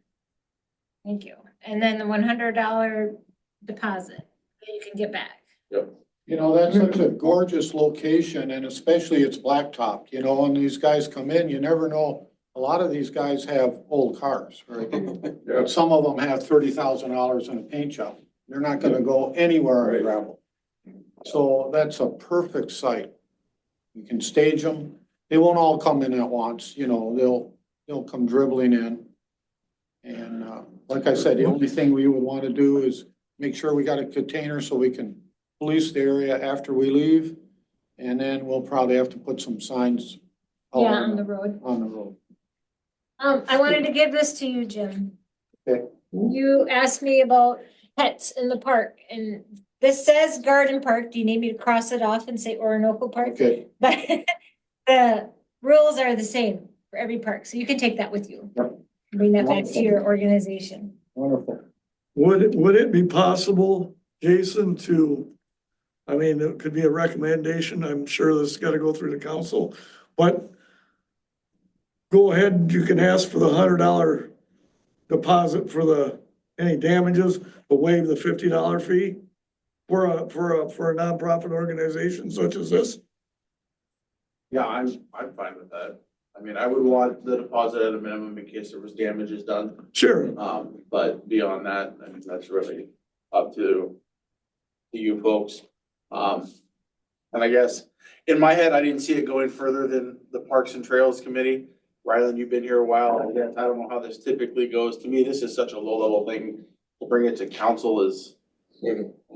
Thank you. And then the $100 deposit that you can get back. That's such a gorgeous location, and especially it's blacktop, when these guys come in, you never know. A lot of these guys have old cars, right? But some of them have $30,000 in a paint job. They're not gonna go anywhere on Right. gravel. So that's a perfect site. You can stage them. They won't all come in at once, they'll come dribbling in. And, like I said, the only thing we would want to do is make sure we got a container so we can police the area after we leave. And then we'll probably have to put some signs out Yeah, on the road. on the road. I wanted to give this to you, Jim. Okay. You asked me about pets in the park, and this says Garden Park. Do you need me to cross it off and say Orinoco Park? Okay, But the rules are the same for every park, so you can take that with you. Yep. Bring that back to your organization. wonderful. Would it be possible, Jason, it could be a recommendation, I'm sure this has gotta go through the council, but go ahead, you can ask for the $100 deposit for any damages, but waive the $50 fee for a nonprofit organization such as this. Yeah, I'm fine with that. I would want the deposit at a minimum in case there was damages done. Sure. But beyond that, that's really up to you folks. And I guess in my head, I didn't see it going further than the Parks and Trails Committee. Rylan, you've been here a while. I guess I don't know how this typically goes. To me, this is such a low level thing. To bring it to council is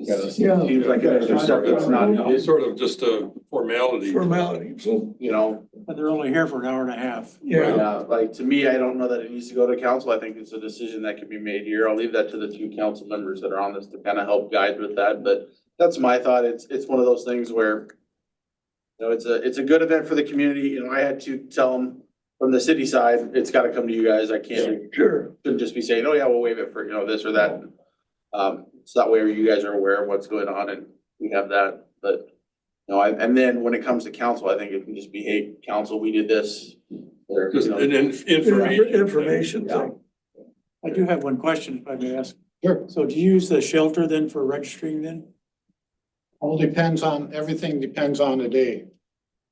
Seems like there's stuff that's not It's needed, sort of just a formality. Formality, so, you know? But they're only here for an hour and a half. yeah. Yeah, like, to me, I don't know that it needs to go to council. I think it's a decision that can be made here. I'll leave that to the two council members that are on this to kind of help guide with that, but that's my thought. It's one of those things where, you know, it's a good event for the community. You know, I had to tell them from the city side, it's gotta come to you guys. I can't, Sure. shouldn't just be saying, oh yeah, we'll waive it for, you know, this or that. So that way you guys are aware of what's going on and we have that, but, you know, and then when it comes to council, I think it can just be, hey, council, we did this. Or, Just you know, an information. Information Yeah. thing. I do have one question, if I may ask. Sure. So do you use the shelter then for registering then? All depends on, everything depends on the day.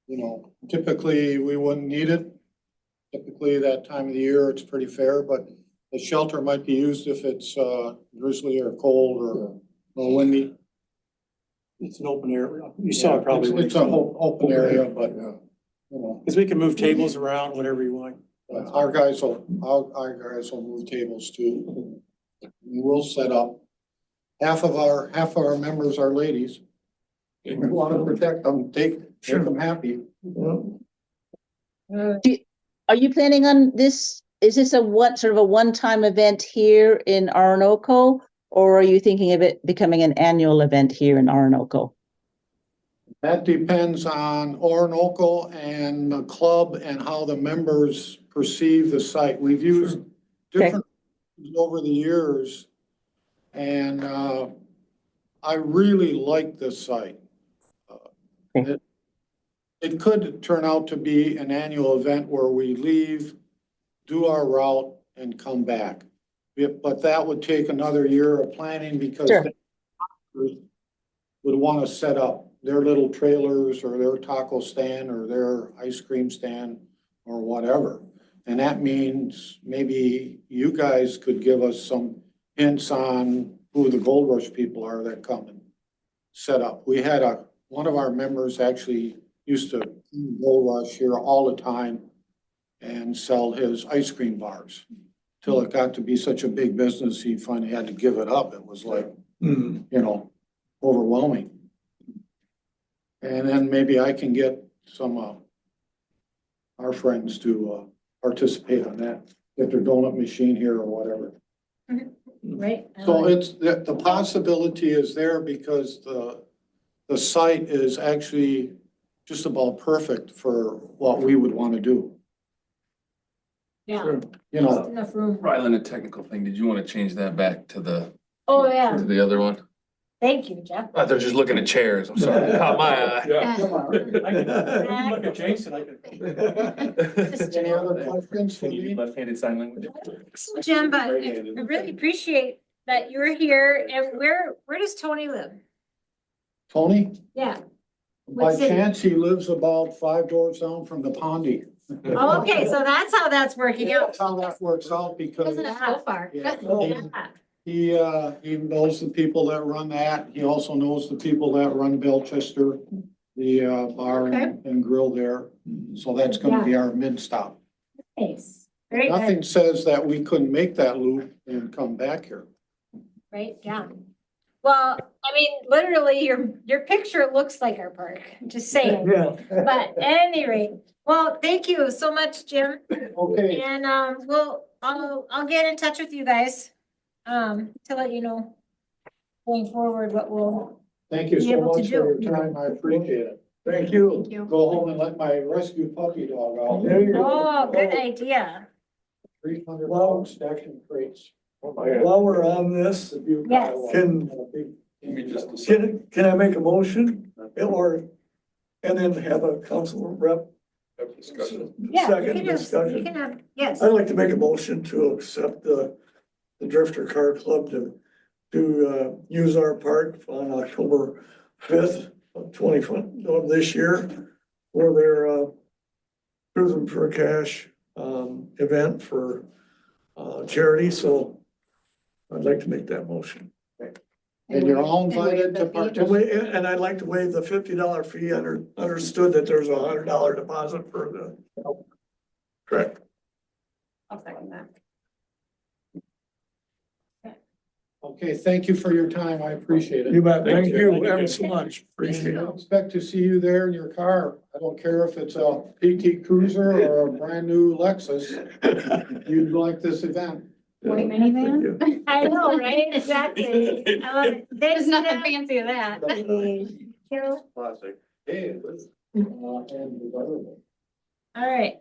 You know, typically, we wouldn't need it. Typically, that time of the year, it's pretty fair, but the shelter might be used if it's, drizzly or cold or windy. It's an open area. You saw it probably. It's a whole open area, but, you know, Because we can move tables around, whatever you want. our guys will move tables too. We'll set up. Half of our members are ladies. We want to protect them, make them happy. Are you planning on this? Is this a one-time event here in Orinoco? Or are you thinking of it becoming an annual event here in Orinoco? That depends on Orinoco and the club and how the members perceive the site. We've used different over the years. And I really like this site. It could turn out to be an annual event where we leave, do our route and come back. But that would take another year of planning because Sure. they would want to set up their little trailers or their taco stand or their ice cream stand or whatever. And that means maybe you guys could give us some hints on who the Gold Rush people are that come and set up. We had one of our members actually used to Gold Rush here all the time and sell his ice cream bars. Till it got to be such a big business, he finally had to give it up. It was like, you know, overwhelming. And then maybe I can get some our friends to participate on that, get their donut machine here or whatever. Right? So it's, the possibility is there because the site is actually just about perfect for what we would want to do. Yeah, You know, enough room. Ryland, a technical thing, did you want to change that back to the, Oh, yeah. to the other one? Thank you, Jeff. They're just looking at chairs, I'm sorry, caught my eye. Yeah. I can look at Jason, I can. any other questions for Can you me? do left-handed sign language? Jim, but I really appreciate that you're here. And where does Tony live? Tony, Yeah. by What city? chance, he lives about 5 doors down from the Pondy. Oh, okay, so that's how that's working out. That's how that works out because Doesn't have to go far. Yeah. Yeah. he knows the people that run that. He also knows the people that run Belchester, the bar and grill there. So that's gonna be our mid stop. Nice. Very good, Nothing says that we couldn't make that loop and come back here. right? Yeah. Well, I mean, literally, your picture looks like our park, just saying. Yeah. But at any rate, well, thank you so much, Jim. Okay, And I'll get in touch with you guys to let you know going forward what we'll, thank you Be so able to much for do. your time. I appreciate it. Thank you. Thank you. Go home and let my rescue puppy dog out. There you go. oh, good idea. 300 dogs stacked in crates. While we're on this, Yes. can Give me just a second. can I make a motion and then have a council rep Have discussion. Yeah, you second can have, you discussion? can have, yes. I'd like to make a motion to accept the Drifter Car Club to use our park on October 5th of 2020 of this year for their Cruising for Cash event for charity. So I'd like to make that motion. And you're all invited to participate. And I'd like to waive the $50 fee, understood that there's a $100 deposit for the. Correct. I'll second that. Okay, thank you for your time. I appreciate it. You bet. Thank Thank you you. ever so much. Appreciate I it. expect to see you there in your car. I don't care if it's a PT Cruiser or a brand new Lexus. You'd like this event. White minivan? I know, right? Exactly. I love it. There's nothing fancy of that. Carol? Classic. All right.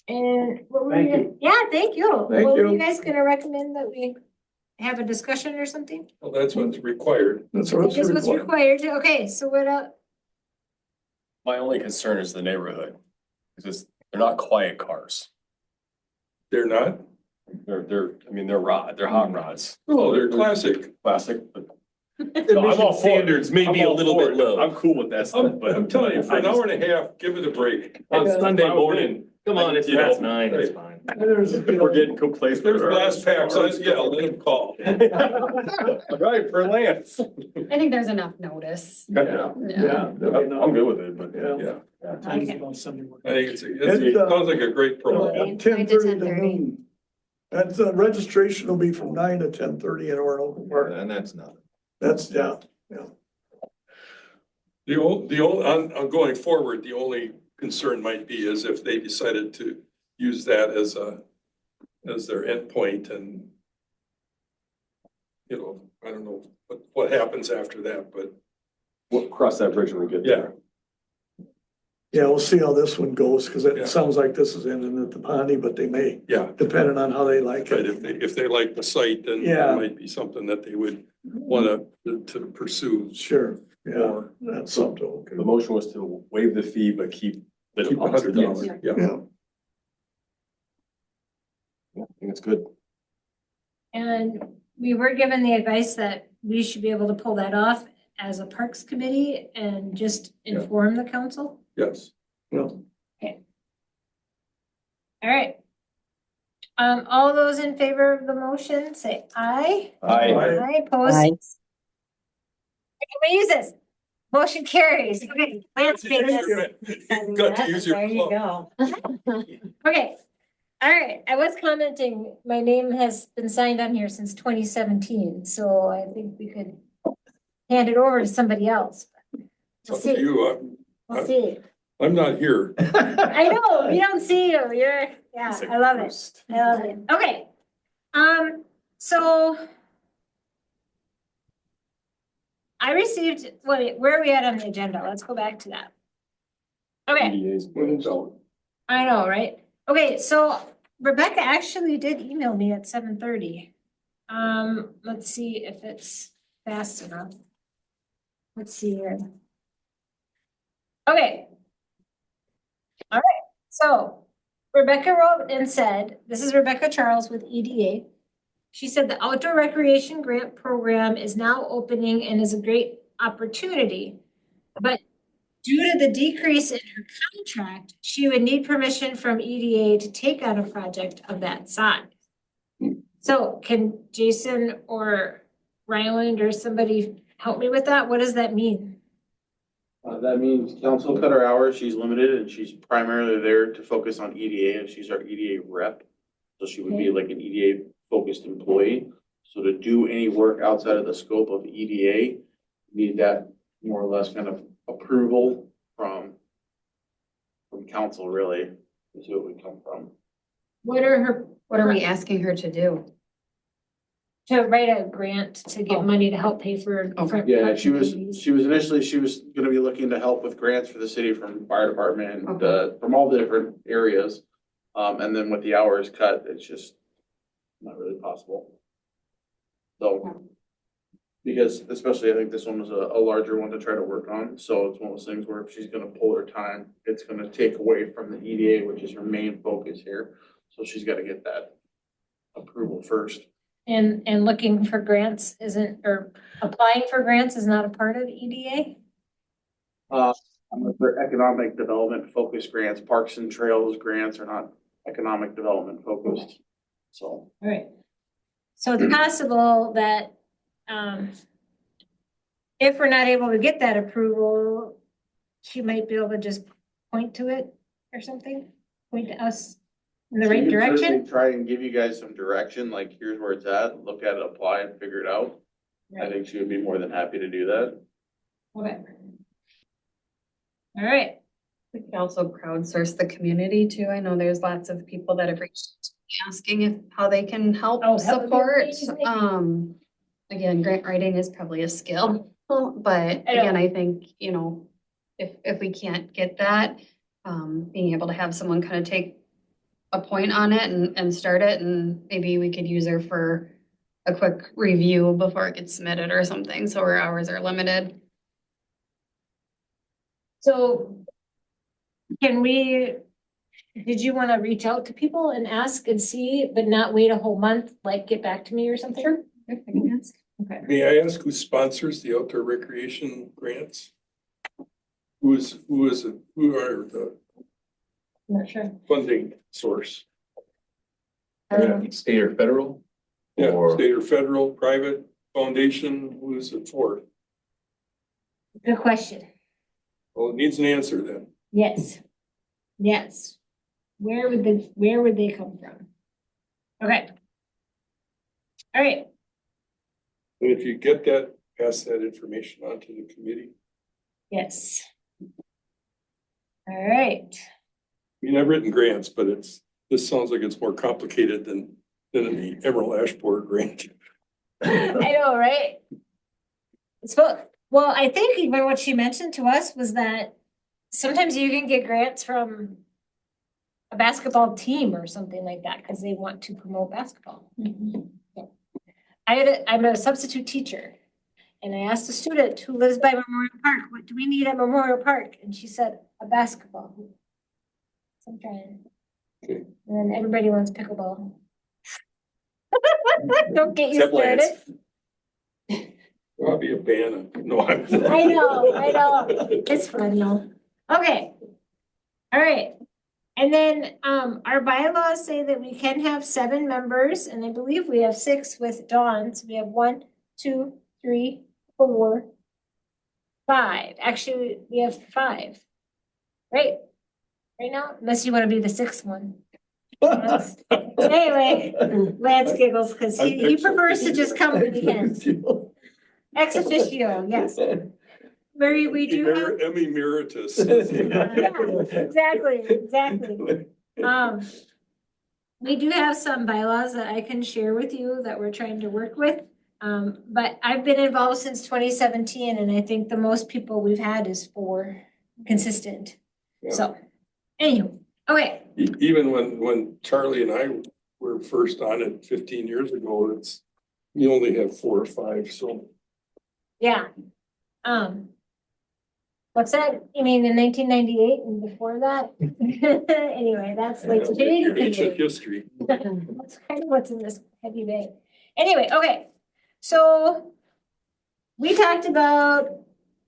And what were Thank you, yeah, thank you. Thank What were you. you guys gonna recommend that we have a discussion or something? Well, that's what's required. That's I what's guess what's required. required. Okay, so what else? My only concern is the neighborhood. Because they're not quiet cars. They're not? They're hot rods. Oh, they're classic. Classic, but. No, I'm all standards, maybe a little bit low. I'm cool with that stuff, but. I'm telling you, for an hour and a half, give it a break. On Sunday morning, come on, it's past 9, it's fine. We're getting complacent. There's glass packs, yeah, let him call. Right, for Lance. I think there's enough notice. Yeah, I'm good with it, but. Yeah, Okay. On Sunday morning. I think it sounds like a great program. 10:30 to 10:30. noon. That's, registration will be from 9 to 10:30 in Orno Park. And that's nothing. That's, yeah. The only, on going forward, the only concern might be is if they decided to use that as their endpoint and, you know, I don't know what happens after that, but We'll cross that bridge when we get yeah. there. Yeah, we'll see how this one goes, because Yeah. it sounds like this is ending at the Pondy, but they may, Yeah, depending on how they like right, it. if they like the site, then Yeah. it might be something that they would wanna to pursue. Sure, yeah, more. that's something. Okay. The motion was to waive the fee, but keep the Keep deposit. $100, yeah. Yeah, Yeah, I think it's good. And we were given the advice that we should be able to pull that off as a Parks Committee and just inform the council. Yes. well, All right. All those in favor of the motion, say aye. Aye, opposed. Aye. Can we use this? Motion carries. Okay, Lance made this. You got to use your There you club. go. Okay, all right, I was commenting, my name has been signed on here since 2017, so I think we could hand it over to somebody else. It's We'll up to see, you. we'll see. I'm not here. I know, we don't see you, yeah, I love it, I love it. Okay, so I received, wait, where are we at on the agenda? Let's go back to that. Okay. I know, right? Okay, so Rebecca actually did email me at 7:30. Let's see if it's fast enough. Let's see here. Okay. All right, so Rebecca wrote and said, this is Rebecca Charles with EDA. She said the outdoor recreation grant program is now opening and is a great opportunity. But due to the decrease in her contract, she would need permission from EDA to take on a project of that size. So can Jason or Ryland or somebody help me with that? What does that mean? That means council cut her hours, she's limited, and she's primarily there to focus on EDA, and she's our EDA rep. So she would be like an EDA focused employee. So to do any work outside of the scope of EDA, need that more or less kind of approval from council, really, is who it would come from. What are we asking her to do? to write a grant to get money to help pay for different. Yeah, she was activities? initially gonna be looking to help with grants for the city from fire department, from all the different areas. And then with the hours cut, it's just not really possible. So, because especially I think this one was a larger one to try to work on, so it's one of those things where if she's gonna pull her time, it's gonna take away from the EDA, which is her main focus here. So she's gotta get that approval first. And looking for grants isn't, or applying for grants is not a part of EDA? For economic development focused grants, parks and trails grants are not economic development focused, so. All right. So it's possible that, if we're not able to get that approval, she might be able to just point to it or something, point to us. in the right You can certainly direction. Try and give you guys some direction, like here's where it's at, look at it, apply and figure it out. I think she would be more than happy to do that. Okay. All right. We could also crowdsource the community too. I know there's lots of people that have reached out to me asking if, how they can help Oh, that would be support. amazing. Again, grant writing is probably a skill, but again, I think, you know, if we can't get that, being able to have someone kind of take a point on it and start it, and maybe we could use her for a quick review before it gets submitted or something, so our hours are limited. So did you want to reach out to people and ask and see, but not wait a whole month, like get back to me or something? Sure. I can ask. Okay. May I ask who sponsors the outdoor recreation grants? Who are the I'm not sure. funding source? State or federal? Yeah, Or- state or federal, private, foundation, who is it for? Good question. Well, it needs an answer then. Yes. Yes. Where would they come from? Okay. All right. And if you get that, pass that information on to the committee. Yes. All right. I mean, I've written grants, but this sounds like it's more complicated than the Emerald Ash Borer grant. I know, right? Well, I think even what she mentioned to us was that sometimes you can get grants from a basketball team or something like that because they want to promote basketball. I'm a substitute teacher, and I asked a student who lives by Memorial Park, what do we need at Memorial Park? And she said, a basketball hoop. So I'm trying. Okay. And then everybody wants pickleball. Don't get you Except Lance. started. I'll be a ban. No, I'm. I know. It's fun though. Okay. All right. And then, our bylaws say that we can have 7 members, and I believe we have 6 with Dawn. So we have 1, 2, 3, 4, 5. Actually, we have 5. Right? Right now, unless you want to be the 6th one. Anyway, Lance giggles because he prefers to just come when he can. Ex officio, yes. Mary, we do have. Emmy Emeritus. Exactly. We do have some bylaws that I can share with you that we're trying to work with. But I've been involved since 2017, and I think the most people we've had is 4 consistent. Yeah. So, anyway, okay. Even when Charlie and I were first on it 15 years ago, you only have 4 or 5, so. Yeah. What's that? You mean in 1998 and before that? Anyway, that's like Your ancient history. That's kind of what's in this heavy bag. Anyway, okay. So we talked about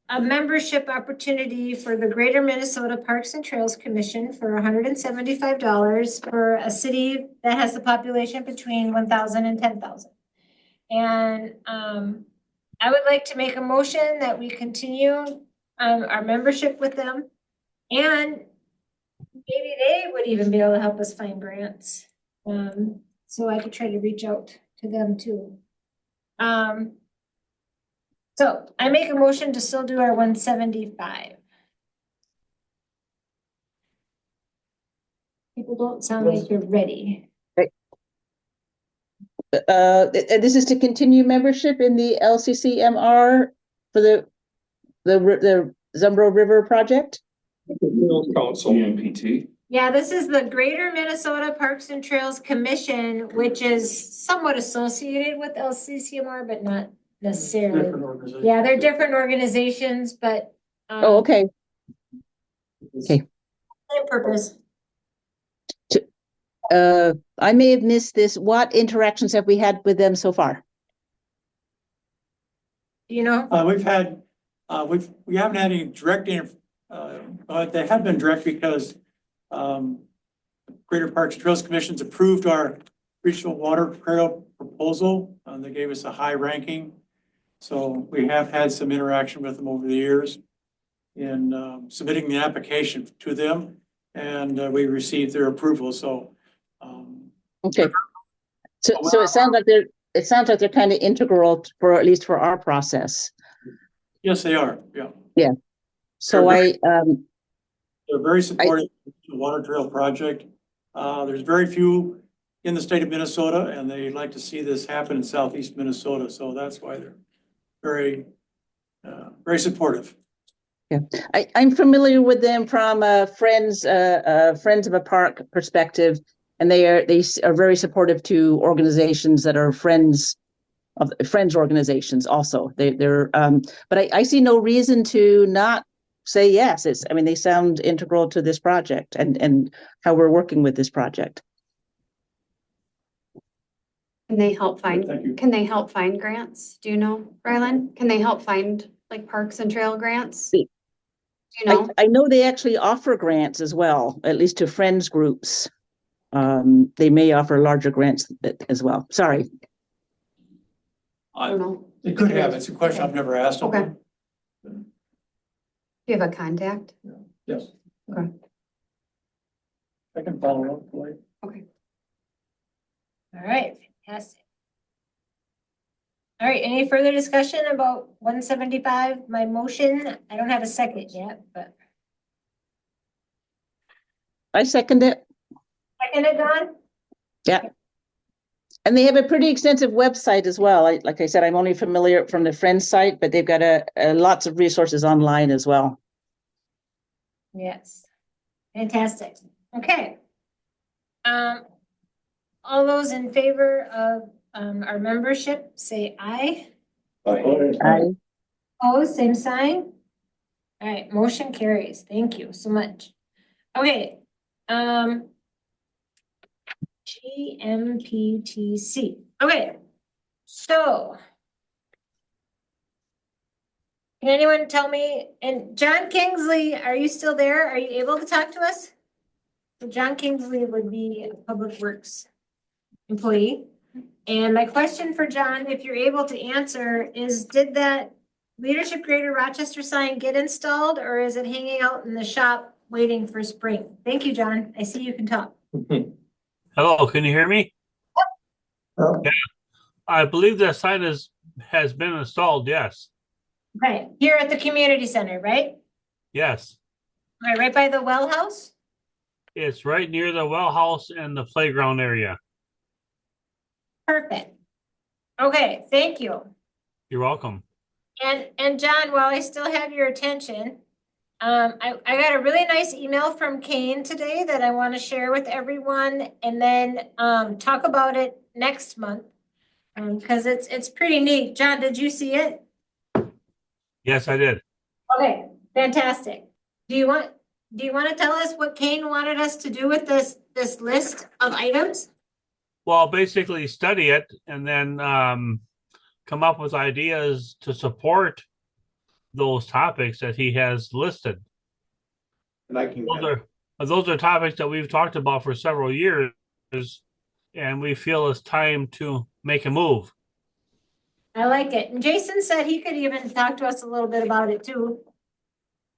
a membership opportunity for the Greater Minnesota Parks and Trails Commission for $175 for a city that has the population between 1,000 and 10,000. And I would like to make a motion that we continue our membership with them, and maybe they would even be able to help us find grants. So I could try to reach out to them too. So I make a motion to still do our 175. People don't sound like they're ready. This is to continue membership in the LCCMR for the Zumbro River project? Council. EMPT. Yeah, this is the Greater Minnesota Parks and Trails Commission, which is somewhat associated with LCCMR, but not necessarily. Different organization. Yeah, they're different organizations, but. Oh, okay. Same purpose. I may have missed this. What interactions have we had with them so far? You know? We've had, we haven't had any direct, they have been direct because Greater Parks and Trails Commission's approved our regional water trail proposal. They gave us a high ranking. So we have had some interaction with them over the years in submitting the application to them, and we received their approval. So Okay. So it sounds like they're kind of integral for, at least for our process. Yes, they are, yeah. So They're very supportive of the Water Trail project. There's very few in the state of Minnesota, and they like to see this happen in southeast Minnesota, so that's why they're very, very supportive. I'm familiar with them from Friends of a Park perspective, and they are very supportive to organizations that are friends organizations also. But I see no reason to not say yes. They sound integral to this project and how we're working with this project. Can they help Thank find, you. can they help find grants? Do you know, Rylan? Can they help find like parks and trail grants? Do you know? I know they actually offer grants as well, at least to friends groups. They may offer larger grants as well. Sorry. I don't know. They could have, it's a question I've never asked them. Okay. Do you have a contact? Yes. Okay. I can follow up, like. Okay. All right, fantastic. All right, any further discussion about 175, my motion? I don't have a second yet, but. I second it. Seconded, Don? Yeah. And they have a pretty extensive website as well. Like I said, I'm only familiar from the Friends site, but they've got lots of resources online as well. Yes. Fantastic. Okay. All those in favor of our membership, say aye. Aye. Opposed, same sign. All right, motion carries. Thank you so much. Okay. GMPTC. Okay. So. Can anyone tell me, and John Kingsley, are you still there? Are you able to talk to us? So John Kingsley would be a Public Works employee. And my question for John, if you're able to answer, is did that leadership Greater Rochester sign get installed, or is it hanging out in the shop waiting for spring? Thank you, John. I see you can talk. Hello, can you hear me? Oh. Yeah, I believe that sign has been installed, yes. Okay, here at the community center, right? Yes. All right, right by the well house? It's right near the well house and the playground area. Perfect. Okay, thank you. You're welcome. And John, while I still have your attention, I got a really nice email from Kane today that I want to share with everyone, and then talk about it next month, because it's pretty neat. John, did you see it? Yes, I did. Okay, fantastic. Do you want to tell us what Kane wanted us to do with this list of items? Well, basically study it and then come up with ideas to support those topics that he has listed. And I can. Those are topics that we've talked about for several years, and we feel it's time to make a move. I like it. And Jason said he could even talk to us a little bit about it too.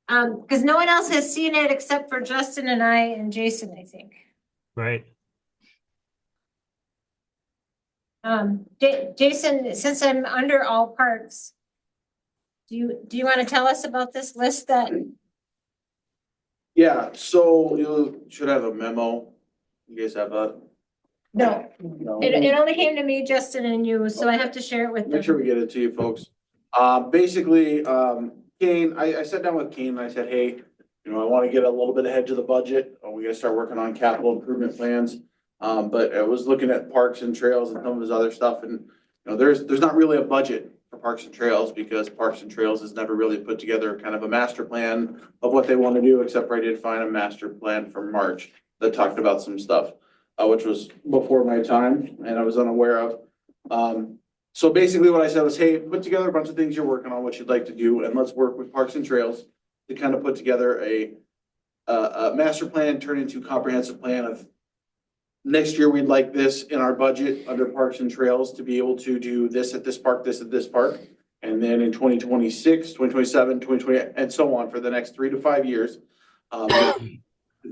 Because no one else has seen it except for Justin and I and Jason, I think. Right. Jason, since I'm under all parks, do you want to tell us about this list that? Yeah, so you should have a memo. You guys have that? No, No. it only came to me, Justin, and you, so I have to share it with them. Make sure we get it to you folks. Basically, Kane, I sat down with Kane and I said, hey, I want to get a little bit ahead of the budget. We gotta start working on capital improvement plans. But I was looking at parks and trails and some of his other stuff, and there's not really a budget for parks and trails because Parks and Trails has never really put together kind of a master plan of what they want to do, except for I did find a master plan from March that talked about some stuff, which was before my time and I was unaware of. So basically what I said was, hey, put together a bunch of things you're working on, what you'd like to do, and let's work with Parks and Trails to kind of put together a master plan, turn into a comprehensive plan of next year, we'd like this in our budget under Parks and Trails to be able to do this at this park, this at this park. And then in 2026, 2027, 2020, and so on for the next 3 to 5 years. The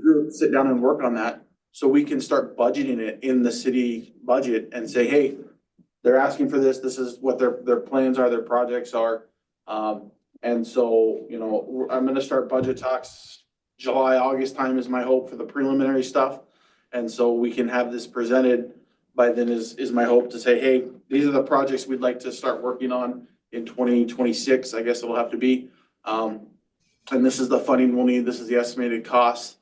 group sit down and work on that so we can start budgeting it in the city budget and say, hey, they're asking for this, this is what their plans are, their projects are. And so, you know, I'm gonna start budget talks July, August time is my hope for the preliminary stuff. And so we can have this presented by then is my hope to say, hey, these are the projects we'd like to start working on in 2026, I guess it'll have to be. And this is the funding we'll need, this is the estimated costs,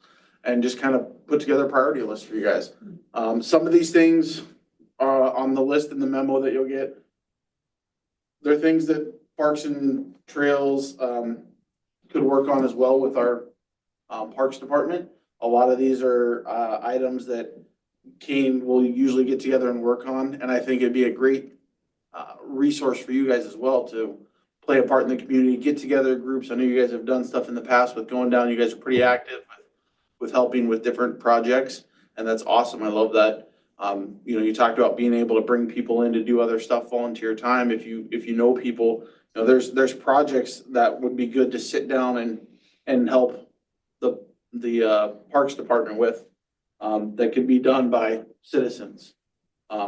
and just kind of put together a priority list for you guys. Some of these things are on the list in the memo that you'll get. They're things that Parks and Trails could work on as well with our Parks Department. A lot of these are items that Kane will usually get together and work on, and I think it'd be a great resource for you guys as well to play a part in the community, get together groups. I know you guys have done stuff in the past with going down. You guys are pretty active with helping with different projects, and that's awesome. I love that. You know, you talked about being able to bring people in to do other stuff, volunteer time. If you know people, you know, there's projects that would be good to sit down and help the Parks Department with, that could be done by citizens.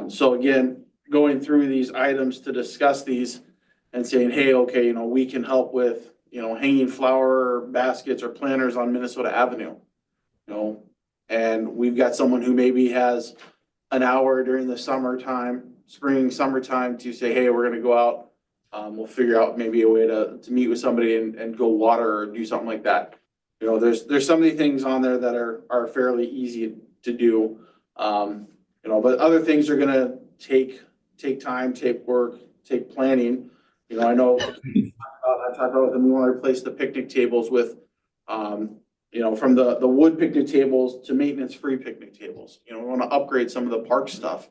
So again, going through these items to discuss these and saying, hey, okay, you know, we can help with, you know, hanging flower baskets or planters on Minnesota Avenue, you know, and we've got someone who maybe has an hour during the summertime, summertime to say, hey, we're gonna go out. We'll figure out maybe a way to meet with somebody and go water or do something like that. You know, there's so many things on there that are fairly easy to do. You know, but other things are gonna take time, take work, take planning. You know, I know I talked about them, we want to replace the picnic tables with, you know, from the wood picnic tables to maintenance-free picnic tables. You know, we want to upgrade some of the park stuff.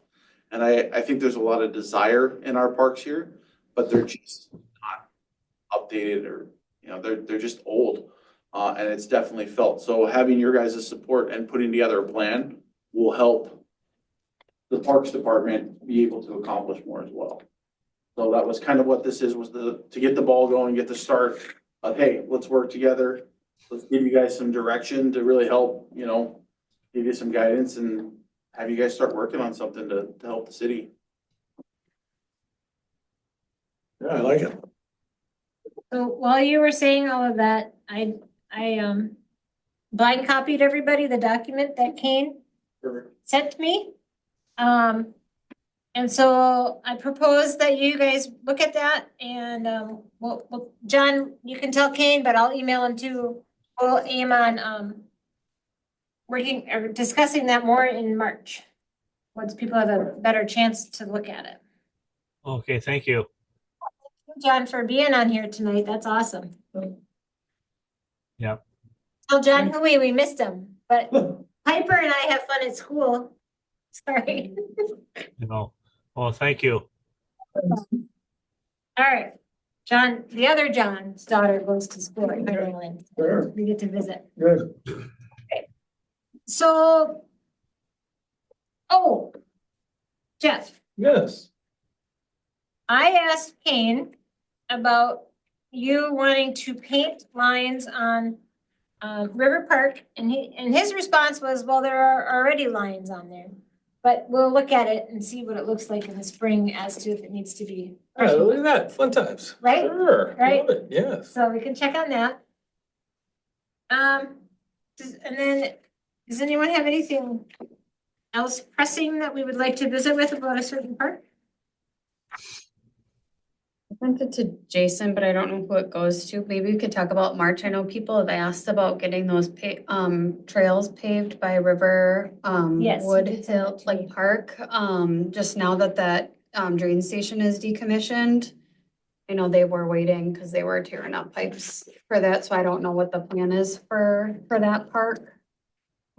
And I think there's a lot of desire in our parks here, but they're just not updated or, you know, they're just old. And it's definitely felt. So having your guys' support and putting together a plan will help the Parks Department be able to accomplish more as well. So that was kind of what this is, was to get the ball going, get the start of, hey, let's work together. Let's give you guys some direction to really help, you know, give you some guidance and have you guys start working on something to help the city. Yeah, I like it. So while you were saying all of that, I blind copied everybody the document that Kane sent me. And so I propose that you guys look at that and, well, John, you can tell Kane, but I'll email him too. We'll aim on, working or discussing that more in March. Once people have a better chance to look at it. Okay, thank you. John, for being on here tonight. That's awesome. Yep. Tell John Huey we missed him, but Piper and I have fun at school. Sorry. You know, well, thank you. All right. John, the other John's daughter goes to school in Ireland. Sure. We get to visit. Good. Okay. So, oh, Jeff, Yes. I asked Kane about you wanting to paint lines on River Park, and his response was, well, there are already lines on there. But we'll look at it and see what it looks like in the spring as to if it needs to be. All right, look at that, fun times. Right? Sure, Right? love it, yes. So we can check on that. And then, does anyone have anything else pressing that we would like to visit with about a certain park? I sent it to Jason, but I don't know who it goes to. Maybe we could talk about March. I know people have asked about getting those trails paved by River, Yes, you Wood did send Hill, that to like me. Park. Just now that drain station is decommissioned. I know they were waiting because they were tearing up pipes for that, so I don't know what the plan is for that park.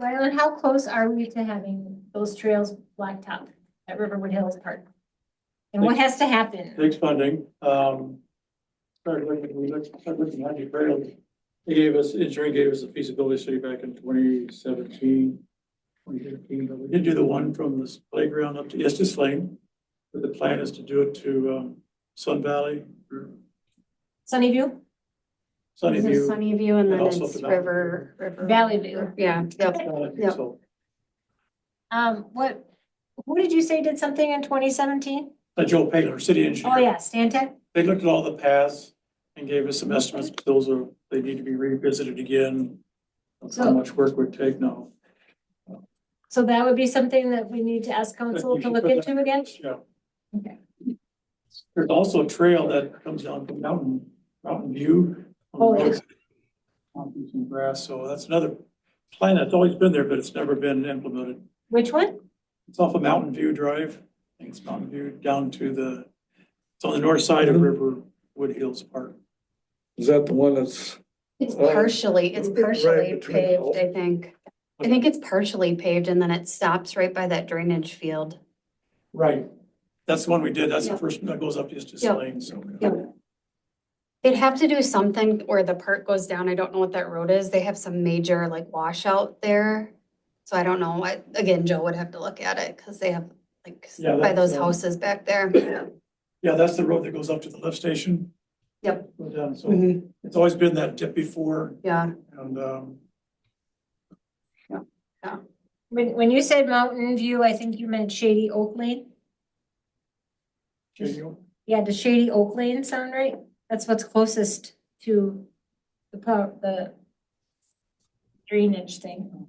Rylan, how close are we to having those trails blacktop at Riverwood Hills Park? And what has to happen? Takes funding, started looking at the trails. Engineering gave us a feasibility study back in 2017, 2015, but we did do the one from this playground up to Estes Lane. But the plan is to do it to, Sun Valley or Sunnyview? This is Sunnyview. Sunnyview and then also it's the Valley River. Valley View. Yeah, yep. I think Yep. so. Who did you say did something in 2017? Joe Paler, city engineer. Oh, yeah, Stantec? They looked at all the paths and gave us some estimates. Those are, they need to be revisited again. Of How So- much work would take now. So that would be something that we need to ask council to look into again? Yeah. Okay. There's also a trail that comes down from Mountain View. Oh, yeah. Through some grass, so that's another plan that's always been there, but it's never been implemented. Which one? It's off of Mountain View Drive. I think it's Mountain View down to it's on the north side of Riverwood Hills Park. Is that the one that's, It's Right. partially Right between paved, both. I think. I think it's partially paved and then it stops right by that drainage field. Right. That's the one we did. That's the Yeah. first one that goes up just to Yeah. Slane, so. Yeah. They'd have to do something where the park goes down. I don't know what that road is. They have some major like washout there. So I don't know. Again, Joe would have to look at it because they have like Yeah, by that's, those houses back there. Yeah, that's the road that goes up to the lift station. Yep. Go down, so Mhm. it's always been that dip before Yeah, and, When you said Mountain View, I think you meant Shady Oak Lane? Yeah, does Shady Oak Lane sound right? That's what's closest to the drainage thing.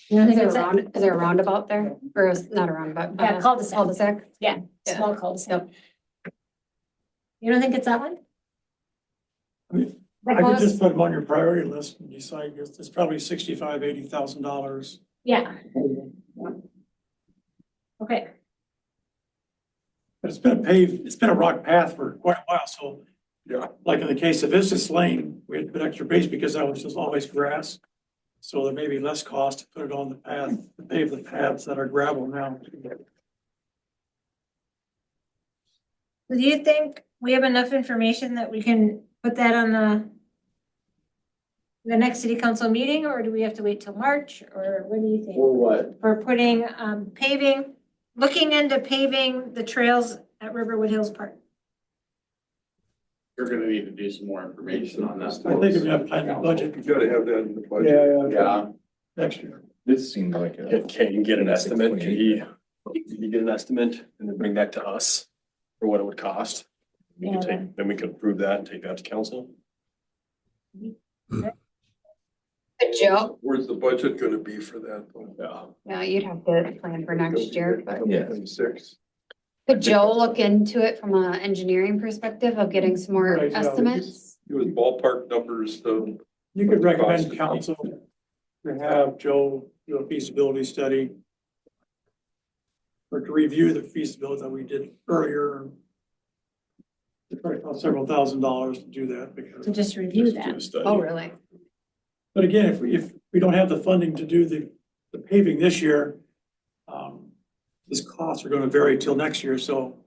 You don't is think there it's is there a roundabout there? Or is not a roundabout? Yeah, cul-de-sac. Cul-de-sac? Yeah, Yeah. small cul-de-sac. You don't think it's that one? I mean, That I could goes- just put them on your priority list and decide, it's probably $65,000-$80,000. Yeah. Okay, But it's been a rock path for quite a while, so. Yeah. Like in the case of Istis Lane, we had to put extra base because that was just always grass. So there may be less cost to put it on the path, to pave the paths that are gravel now. do you think we have enough information that we can put that on the next city council meeting, or do we have to wait till March, or what do you think? Or what? For putting, paving, looking into paving the trails at Riverwood Hills Park. You're gonna need to do some more information on that. I think if you have planned the budget. You gotta have that in the budget. Yeah, Next year. This seemed like Can you get an estimate? Can you get an estimate and then bring that to us for what it would cost? We could Yeah. then we could approve that and take that to council. Joe, Where's the budget gonna be for that? Yeah. yeah, you'd have to plan for next year, but Yeah. Six. could Joe look into it from an engineering perspective of getting some more Right, yeah, we estimates? It was ballpark numbers, You could recommend council to have Joe do a feasibility study. Or to review the feasibility that we did earlier. It probably cost several $1,000s to do that because. To just review Just do that. a study. Oh, really? But again, if we don't have the funding to do the paving this year, this costs are gonna vary till next year, so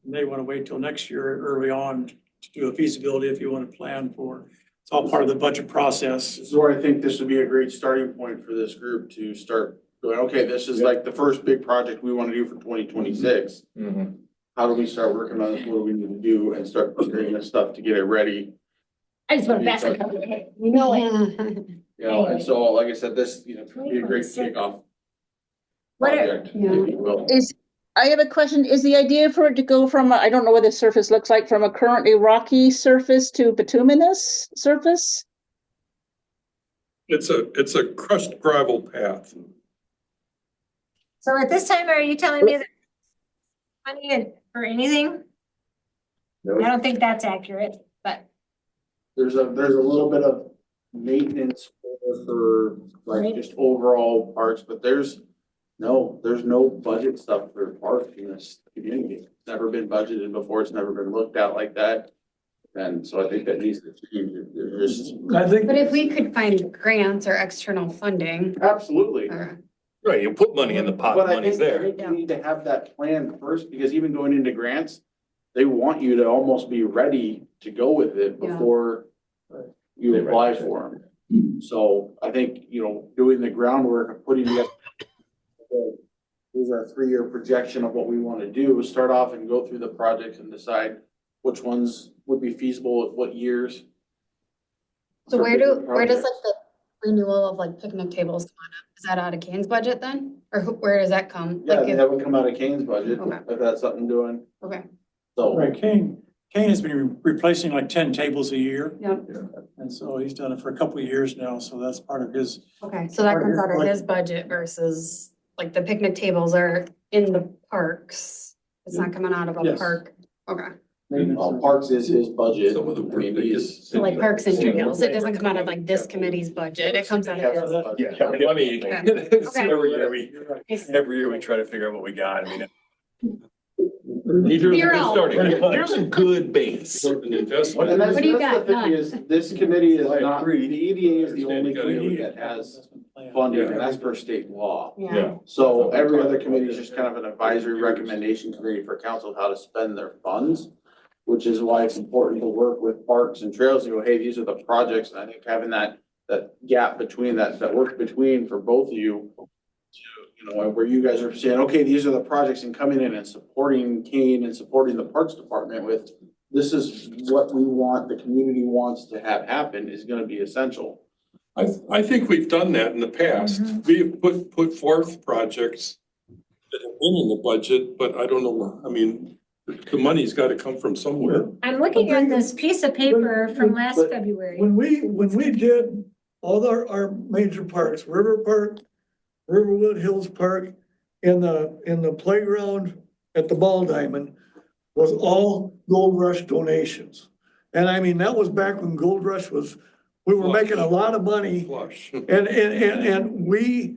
you may wanna wait till next year early on to do a feasibility if you wanna plan for, it's all part of the budget process. this is where I think this would be a great starting point for this group to start going, okay, this is like the first big project we wanna do for 2026. Mhm. How do we start working on this? What do we need to do and start preparing this stuff to get it ready? I just want to pass it. You know it. You know, and so, like I said, this, you know, could be a great kickoff What are, project, if you will. I have a question. Is the idea for it to go from, I don't know what the surface looks like, from a currently rocky surface to bituminous surface? It's a crushed gravel path. so at this time, are you telling me that money for anything? I don't think that's accurate, but There's a little bit of maintenance for like just overall parks, but there's no budget stuff for parks in this community. It's never been budgeted before. It's never been looked at like that. And so I think that needs to change. There's just. I think. But if we could find grants or external funding, Absolutely. or, Right, you put money in the pot, But I money's think there. we need to have that plan first, because even going into grants, they want you to almost be ready to go with it Yeah. before you apply for them. So I think, you know, doing the groundwork of putting together, here's our 3-year projection of what we want to do, start off and go through the projects and decide which ones would be feasible at what years. so where does like renewal of like picnic tables coming up. Is that out of Kane's budget then? Or where does that come? Yeah, Like if- that would come out of Kane's budget, Okay. if that's something doing, Okay, so. Right, Kane has been replacing like 10 tables a year. yep, And so he's done it for a couple of years now, so that's part of his. okay, so that comes out of his budget versus like the picnic tables are in the parks. It's not coming out of a Yes. park, okay. Parks is his budget. Some of the I work mean, that he's- gets- So like parks and trails, it doesn't come out of like this committee's budget, it comes out of his. Yeah, I mean, Okay. every year we try to figure out what we got. I mean, You're out. Here's a good base. An investment. And that's, What do you that's the got? thing is, this committee is I not, the agree. EDA is the only You gotta committee go. that has funding, and that's per state law. Yeah, So every other committee is just kind of an advisory recommendation committee for council of how to spend their funds, which is why it's important to work with parks and trails and go, hey, these are the projects. And I think having that gap between that work between for both of you, you know, where you guys are saying, okay, these are the projects, and coming in and supporting Kane and supporting the Parks Department with, this is what we want, the community wants to have happen, is gonna be essential. I think we've done that in the past. We have put forth projects that have been in the budget, but I don't know, I mean, the money's gotta come from somewhere. I'm looking at this piece of paper from last But- February. When we did all our major parks, River Park, Riverwood Hills Park, in the playground at the Ball Diamond, was all Gold Rush donations. And I mean, that was back when Gold Rush was, we were Flush. making a lot of money. Flush. And we,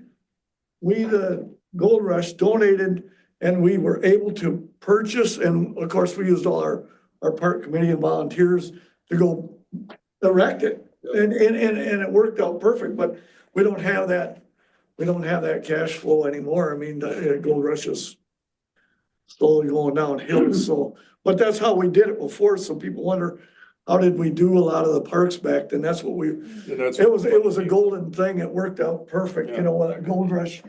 the Gold Rush donated, and we were able to purchase, and of course, we used all our park committee and volunteers to go erect it. And it worked out perfect, but we don't have that cash flow anymore. I mean, the Gold Rush is slowly going downhill, so, but that's how we did it before, so people wonder, how did we do a lot of the parks back then? That's what we, And that's- it was a golden thing. It worked out perfect, you know, with that Gold Rush.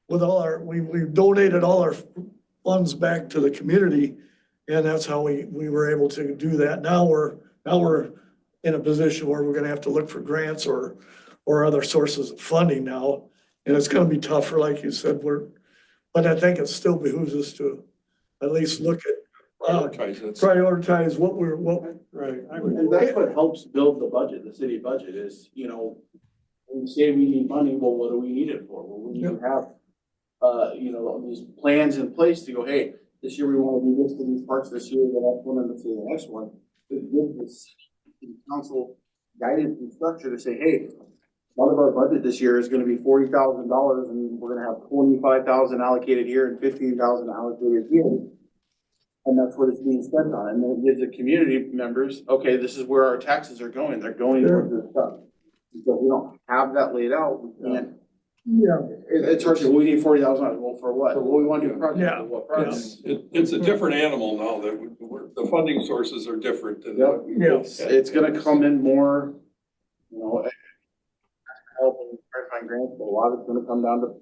With all we donated all our funds back to the community, and that's how we were able to do that. Now we're in a position where we're gonna have to look for grants or other sources of funding now. And it's gonna be tougher, like you said, but I think it still behooves us to at least look at, Prioritize it. prioritize what Right. And that's what helps build the budget, the city budget is, you know, when we say we need money, well, what do we need it for? Well, we need to have, you know, these plans in place to go, hey, this year we wanna do this to these parks, this year the next one, and the next one. It gives the city council guidance and structure to say, hey, part of our budget this year is gonna be $40,000, and we're gonna have 25,000 allocated here and 15,000 allocated here. And that's what it's being spent on, and then it gives the community members, okay, this is where our taxes are going, they're going towards this stuff. Because we don't have that laid out, we can't, Yeah. it's hard to, we need $40,000, well, for what? Well, we want to do a project, Yeah. for what project? It's a different animal now that the funding sources are different than. Yep. Yeah. It's gonna come in more, you know, help and try to find grants, but a lot of it's gonna come down to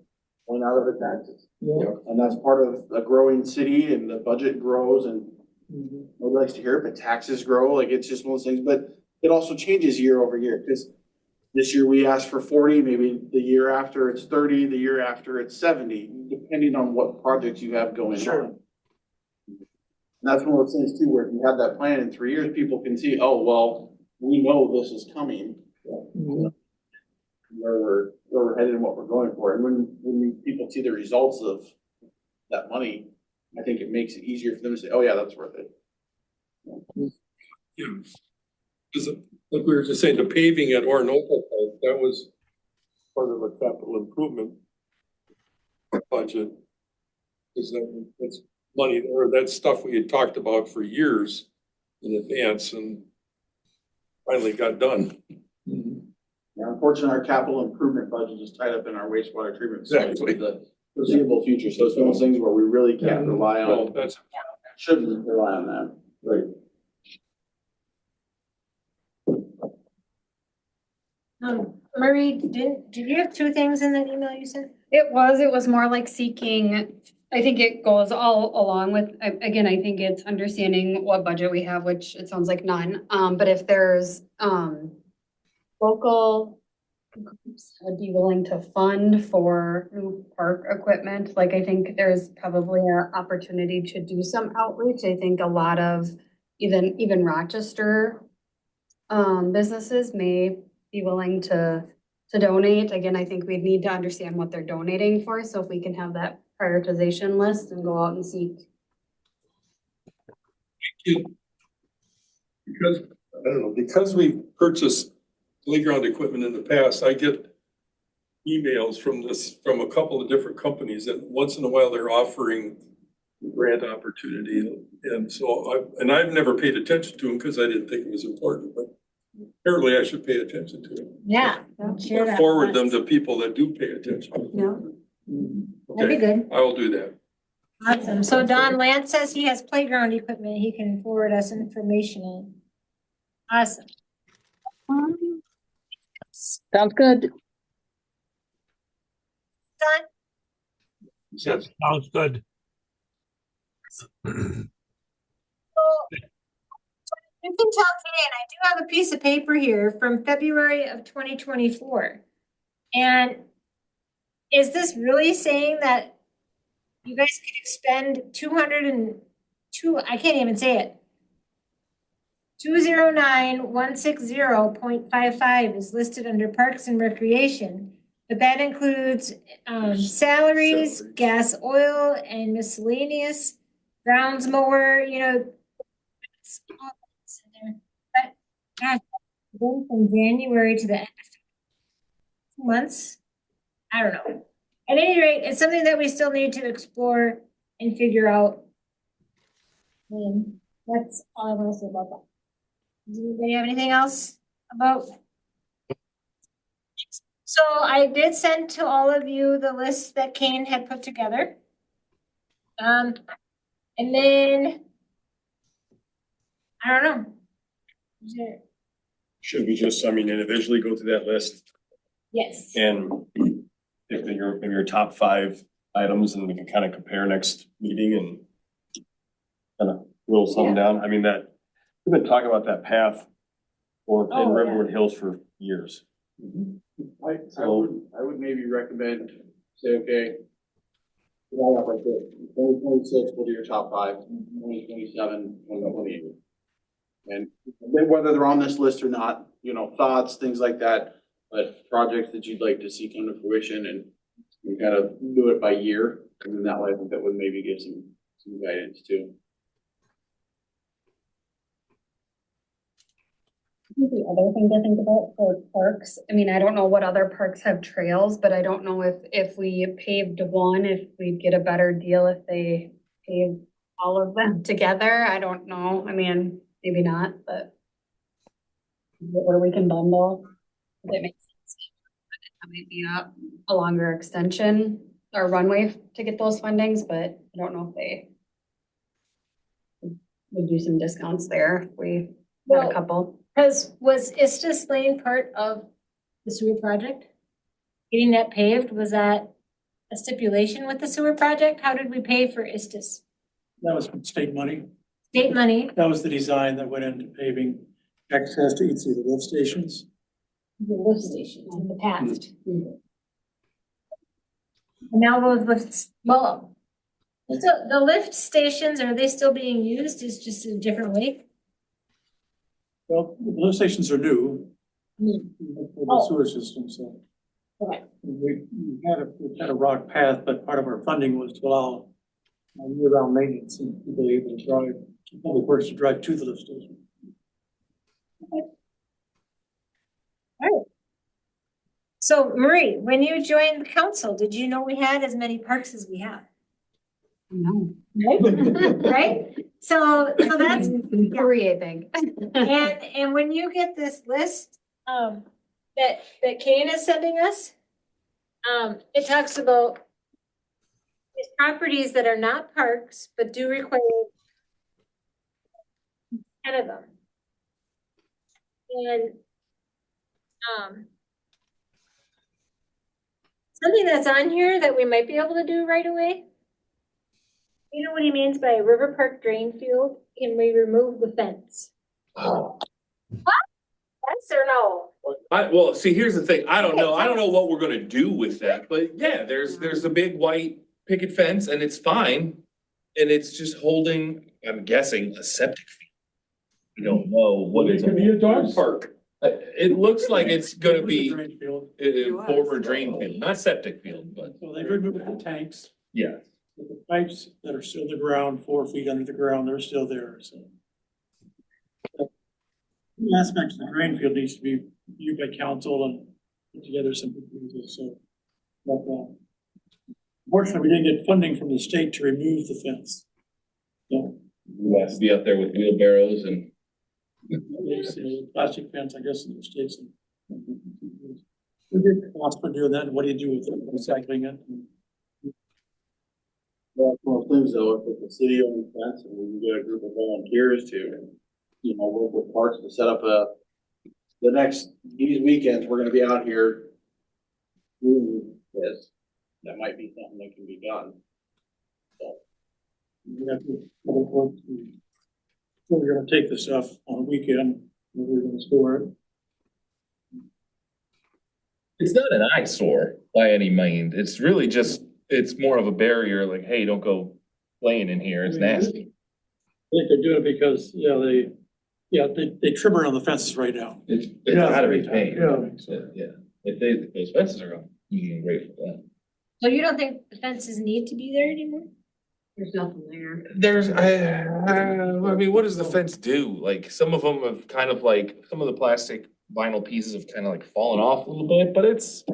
point out of the taxes. Yeah. And that's part of a growing city, and the budget grows, and Mhm. nobody likes to hear it, but taxes grow, like, it's just one of those things, but it also changes year over year, because this year we asked for 40, maybe the year after it's 30, the year after it's 70, depending on what projects you have going Sure. on. And that's one of those things too, where if you have that plan in 3 years, people can see, oh, well, we know this is coming. Mhm. Where we're headed and what we're going for, and when people see the results of that money, I think it makes it easier for them to say, oh yeah, that's worth it. Yeah. Is it, like we were just saying, the paving at Orinoco Park, that was part of a capital improvement budget. That's money, or that's stuff we had talked about for years in advance and finally got done. Mhm. Now, unfortunately, our capital improvement budget is tied up in our wastewater treatment facility Exactly. for the foreseeable future, so it's one of those things where we really can't rely Well, on, that's, shouldn't rely on that. Right. Marie, did you have two things in that email you sent? it was more like seeking, I think it goes all along with, again, I think it's understanding what budget we have, which it sounds like none. But if there's, local would be willing to fund for new park equipment. Like, I think there's probably an opportunity to do some outreach. I think a lot of even Rochester businesses may be willing to donate. Again, I think we'd need to understand what they're donating for. So if we can have that prioritization list and go out and seek. Because, I don't know, because we purchased playground equipment in the past, I get emails from a couple of different companies, and once in a while they're offering grant opportunity. And so I've never paid attention to them because I didn't think it was important, but apparently I should pay attention to them. Yeah. don't share that Forward with them us. to people that do pay attention. Yeah. That'd be Okay, good. I will do that. Awesome. So Don Lance says he has playground equipment he can forward us information on. Awesome. Sounds good. Don? Yes, sounds good. So, you can tell today, and I do have a piece of paper here from February of 2024. And is this really saying that you guys could expend 202, I can't even say it. 209160.55 is listed under Parks and Recreation, but that includes salaries, gas, oil, and miscellaneous grounds mower, you know. it's all that's in there. But gosh, going from January to the end of 2 months, I don't know. At any rate, it's something that we still need to explore and figure out. And that's all I want to say about that. Does anybody have anything else about? So I did send to all of you the list that Kane had put together. And then, I don't know. Is there- Should we just, I mean, individually go through that list Yes. and if maybe your top 5 items and we can kind of compare next meeting and kind of whittle something down? I mean, we've been talking about that path in Oh, yeah. Riverwood Hills for years. I would maybe recommend, say, okay, line up like this, 2026, we'll do your top 5, 2027, 2028. And then whether they're on this list or not, you know, thoughts, things like that, but projects that you'd like to see come to fruition and we kind of do it by year. And then that way I think that would maybe give some guidance too. I think the other thing to think about for parks, I mean, I don't know what other parks have trails, but I don't know if we paved one, if we'd get a better deal if they paved all of them together. I don't know. I mean, maybe not, but where we can bundle, if it makes sense. That might be a longer extension or runway to get those fundings, but I don't know if they would do some discounts there if we had Well, a couple. Because was Istis Lane part of the sewer project? Getting that paved, was that a stipulation with the sewer project? How did we pay for Istis? That was from state money. State money, That was the design that went into paving access to each of the lift stations. the lift stations in the past. And now those lifts, well, so the lift stations, are they still being used? It's just a different way? Well, the lift stations are new Hmm. for the Oh. sewer system, so. Okay. We've had a rock path, but part of our funding was to allow year-round maintenance and people able to drive, public works to drive to the lift station. So Marie, when you joined the council, did you know we had as many parks as we have? No. Right? So that's, Three, I think. and when you get this list, that Kane is sending us, it talks about these properties that are not parks, but do require 10 of them. And, something that's on here that we might be able to do right away. You know what he means by River Park drain field? Can we remove the fence? What? Yes or no? Well, see, here's the thing. I don't know what we're gonna do with that, but yeah, there's a big white picket fence and it's fine. And it's just holding, I'm guessing, a septic field. We don't know what is. It could be a dog park. It looks like it's gonna be Drain field. a former drain field, not septic field, but So they removed the tanks, yeah. but the pipes that are still in the ground, 4 feet under the ground, they're still there, so. The aspect of the drain field needs to be viewed by council and put together some proposals, so. But, unfortunately, we didn't get funding from the state to remove the fence. So, We have to be out there with wheelbarrows and. there's a plastic fence, I guess, in the states. We did cost for doing that, and what do you do with it, recycling it? Well, one of the things though, if the city owns fence and we can get a group of volunteers to, work with parks to set up these weekends, we're gonna be out here doing this. That might be something that can be done. We have to- We're gonna take the stuff on a weekend, we're gonna store it. It's not an eyesore by any means. It's really just, it's more of a barrier, like, hey, don't go playing in here. It's nasty. I think they're doing it because, they trim around the fences right now. It's Yeah. gotta be pain. Yeah. Yeah. If those fences are up, you can great for that. So you don't think the fences need to be there anymore? There's nothing there. I mean, what does the fence do? Like, some of them have kind of like, some of the plastic vinyl pieces have kind of like fallen off a little bit, but it's. I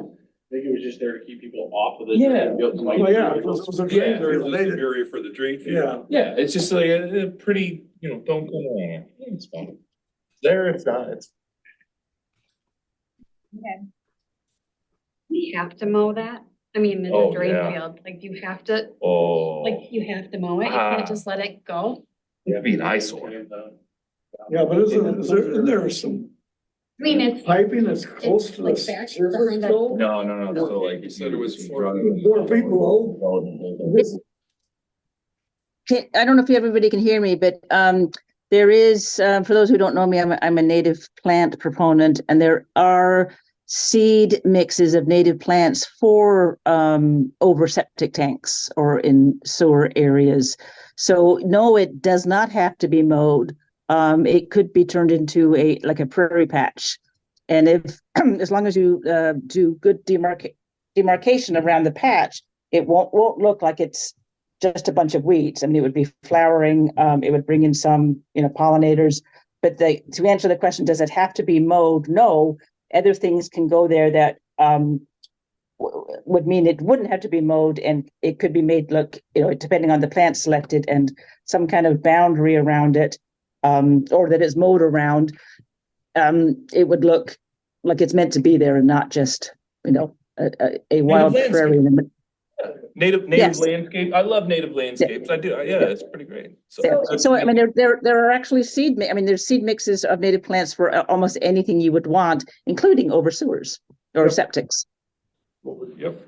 think it was just there to keep people off of it. Yeah. Well, yeah, it was a drain Yeah. field. They did- Area for the drain field. Yeah, Yeah, it's just like a pretty, don't go around. It's fine. There, it's not, it's. We have to mow that. I mean, in Oh, the drain yeah. field, like you have to, Oh. you have to mow it. You Ah. can't just let it go. It'd be an eyesore. yeah, but isn't there some I mean, it's piping that's close to the like back surface behind the- though? No, so like. You said it was More feet below. I don't know if everybody can hear me, but there is, for those who don't know me, I'm a native plant proponent, and there are seed mixes of native plants for over septic tanks or in sewer areas. So no, it does not have to be mowed. It could be turned into a prairie patch. And if, as long as you do good demarcation around the patch, it won't look like it's just a bunch of weeds. I mean, it would be flowering. It would bring in some, pollinators. But to answer the question, does it have to be mowed? No. Other things can go there that would mean it wouldn't have to be mowed, and it could be made look, depending on the plant selected and some kind of boundary around it, or that it's mowed around. It would look like it's meant to be there and not just, a wild landscape. prairie. Native Yes. landscape. I love native landscapes. I do. Yeah, it's pretty great. So I mean, there are actually there's seed mixes of native plants for almost anything you would want, including over sewers or septics. Yep.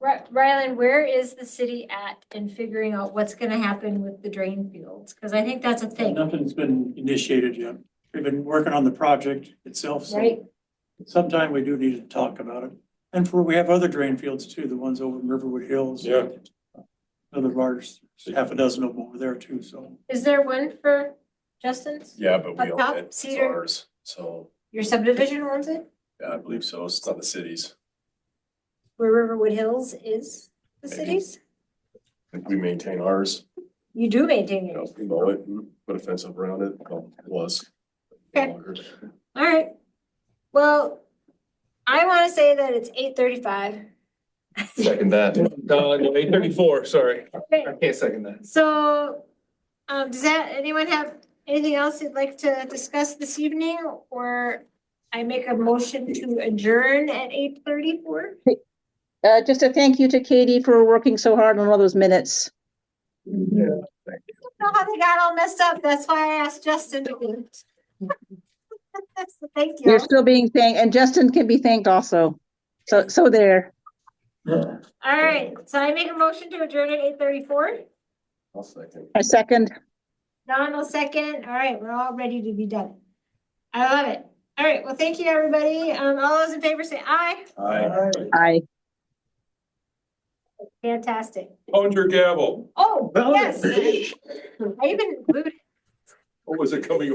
Rylan, where is the city at in figuring out what's gonna happen with the drain fields? Cause I think that's a thing, Nothing's been initiated yet. We've been working on the project itself, so right? sometime we do need to talk about it. And we have other drain fields too, the ones over in Riverwood Hills. Yeah. Other large, half a dozen of them over there too, so. Is there one for Justin's? Yeah, but we Up own top, it. It's Cedar? ours. So, Your subdivision owns it? yeah, I believe so. It's not the city's. Where Riverwood Hills is the city's? I think we maintain ours. You do maintain You know, yours. we mow it and put a fence up around it. Well, it was. Okay. All right. Well, I want to say that it's 8:35. Second that. No, 8:34. Sorry. Okay. I can't second that. So, does anyone have anything else you'd like to discuss this evening? Or I make a motion to adjourn at 8:34? Just a thank you to Katie for working so hard on all those minutes. I don't know how they got all messed up. That's why I asked Justin to do it. So thank you. You're still being thanked, and Justin can be thanked also. So there. All right, so I make a motion to adjourn at 8:34. I'll second. I second. Don will second. All right, we're all ready to be done. I love it. All right, well, thank you, everybody. All those in favor say aye. I, Fantastic. Hold your gavel. Oh, Well, yes. I even included What was it coming?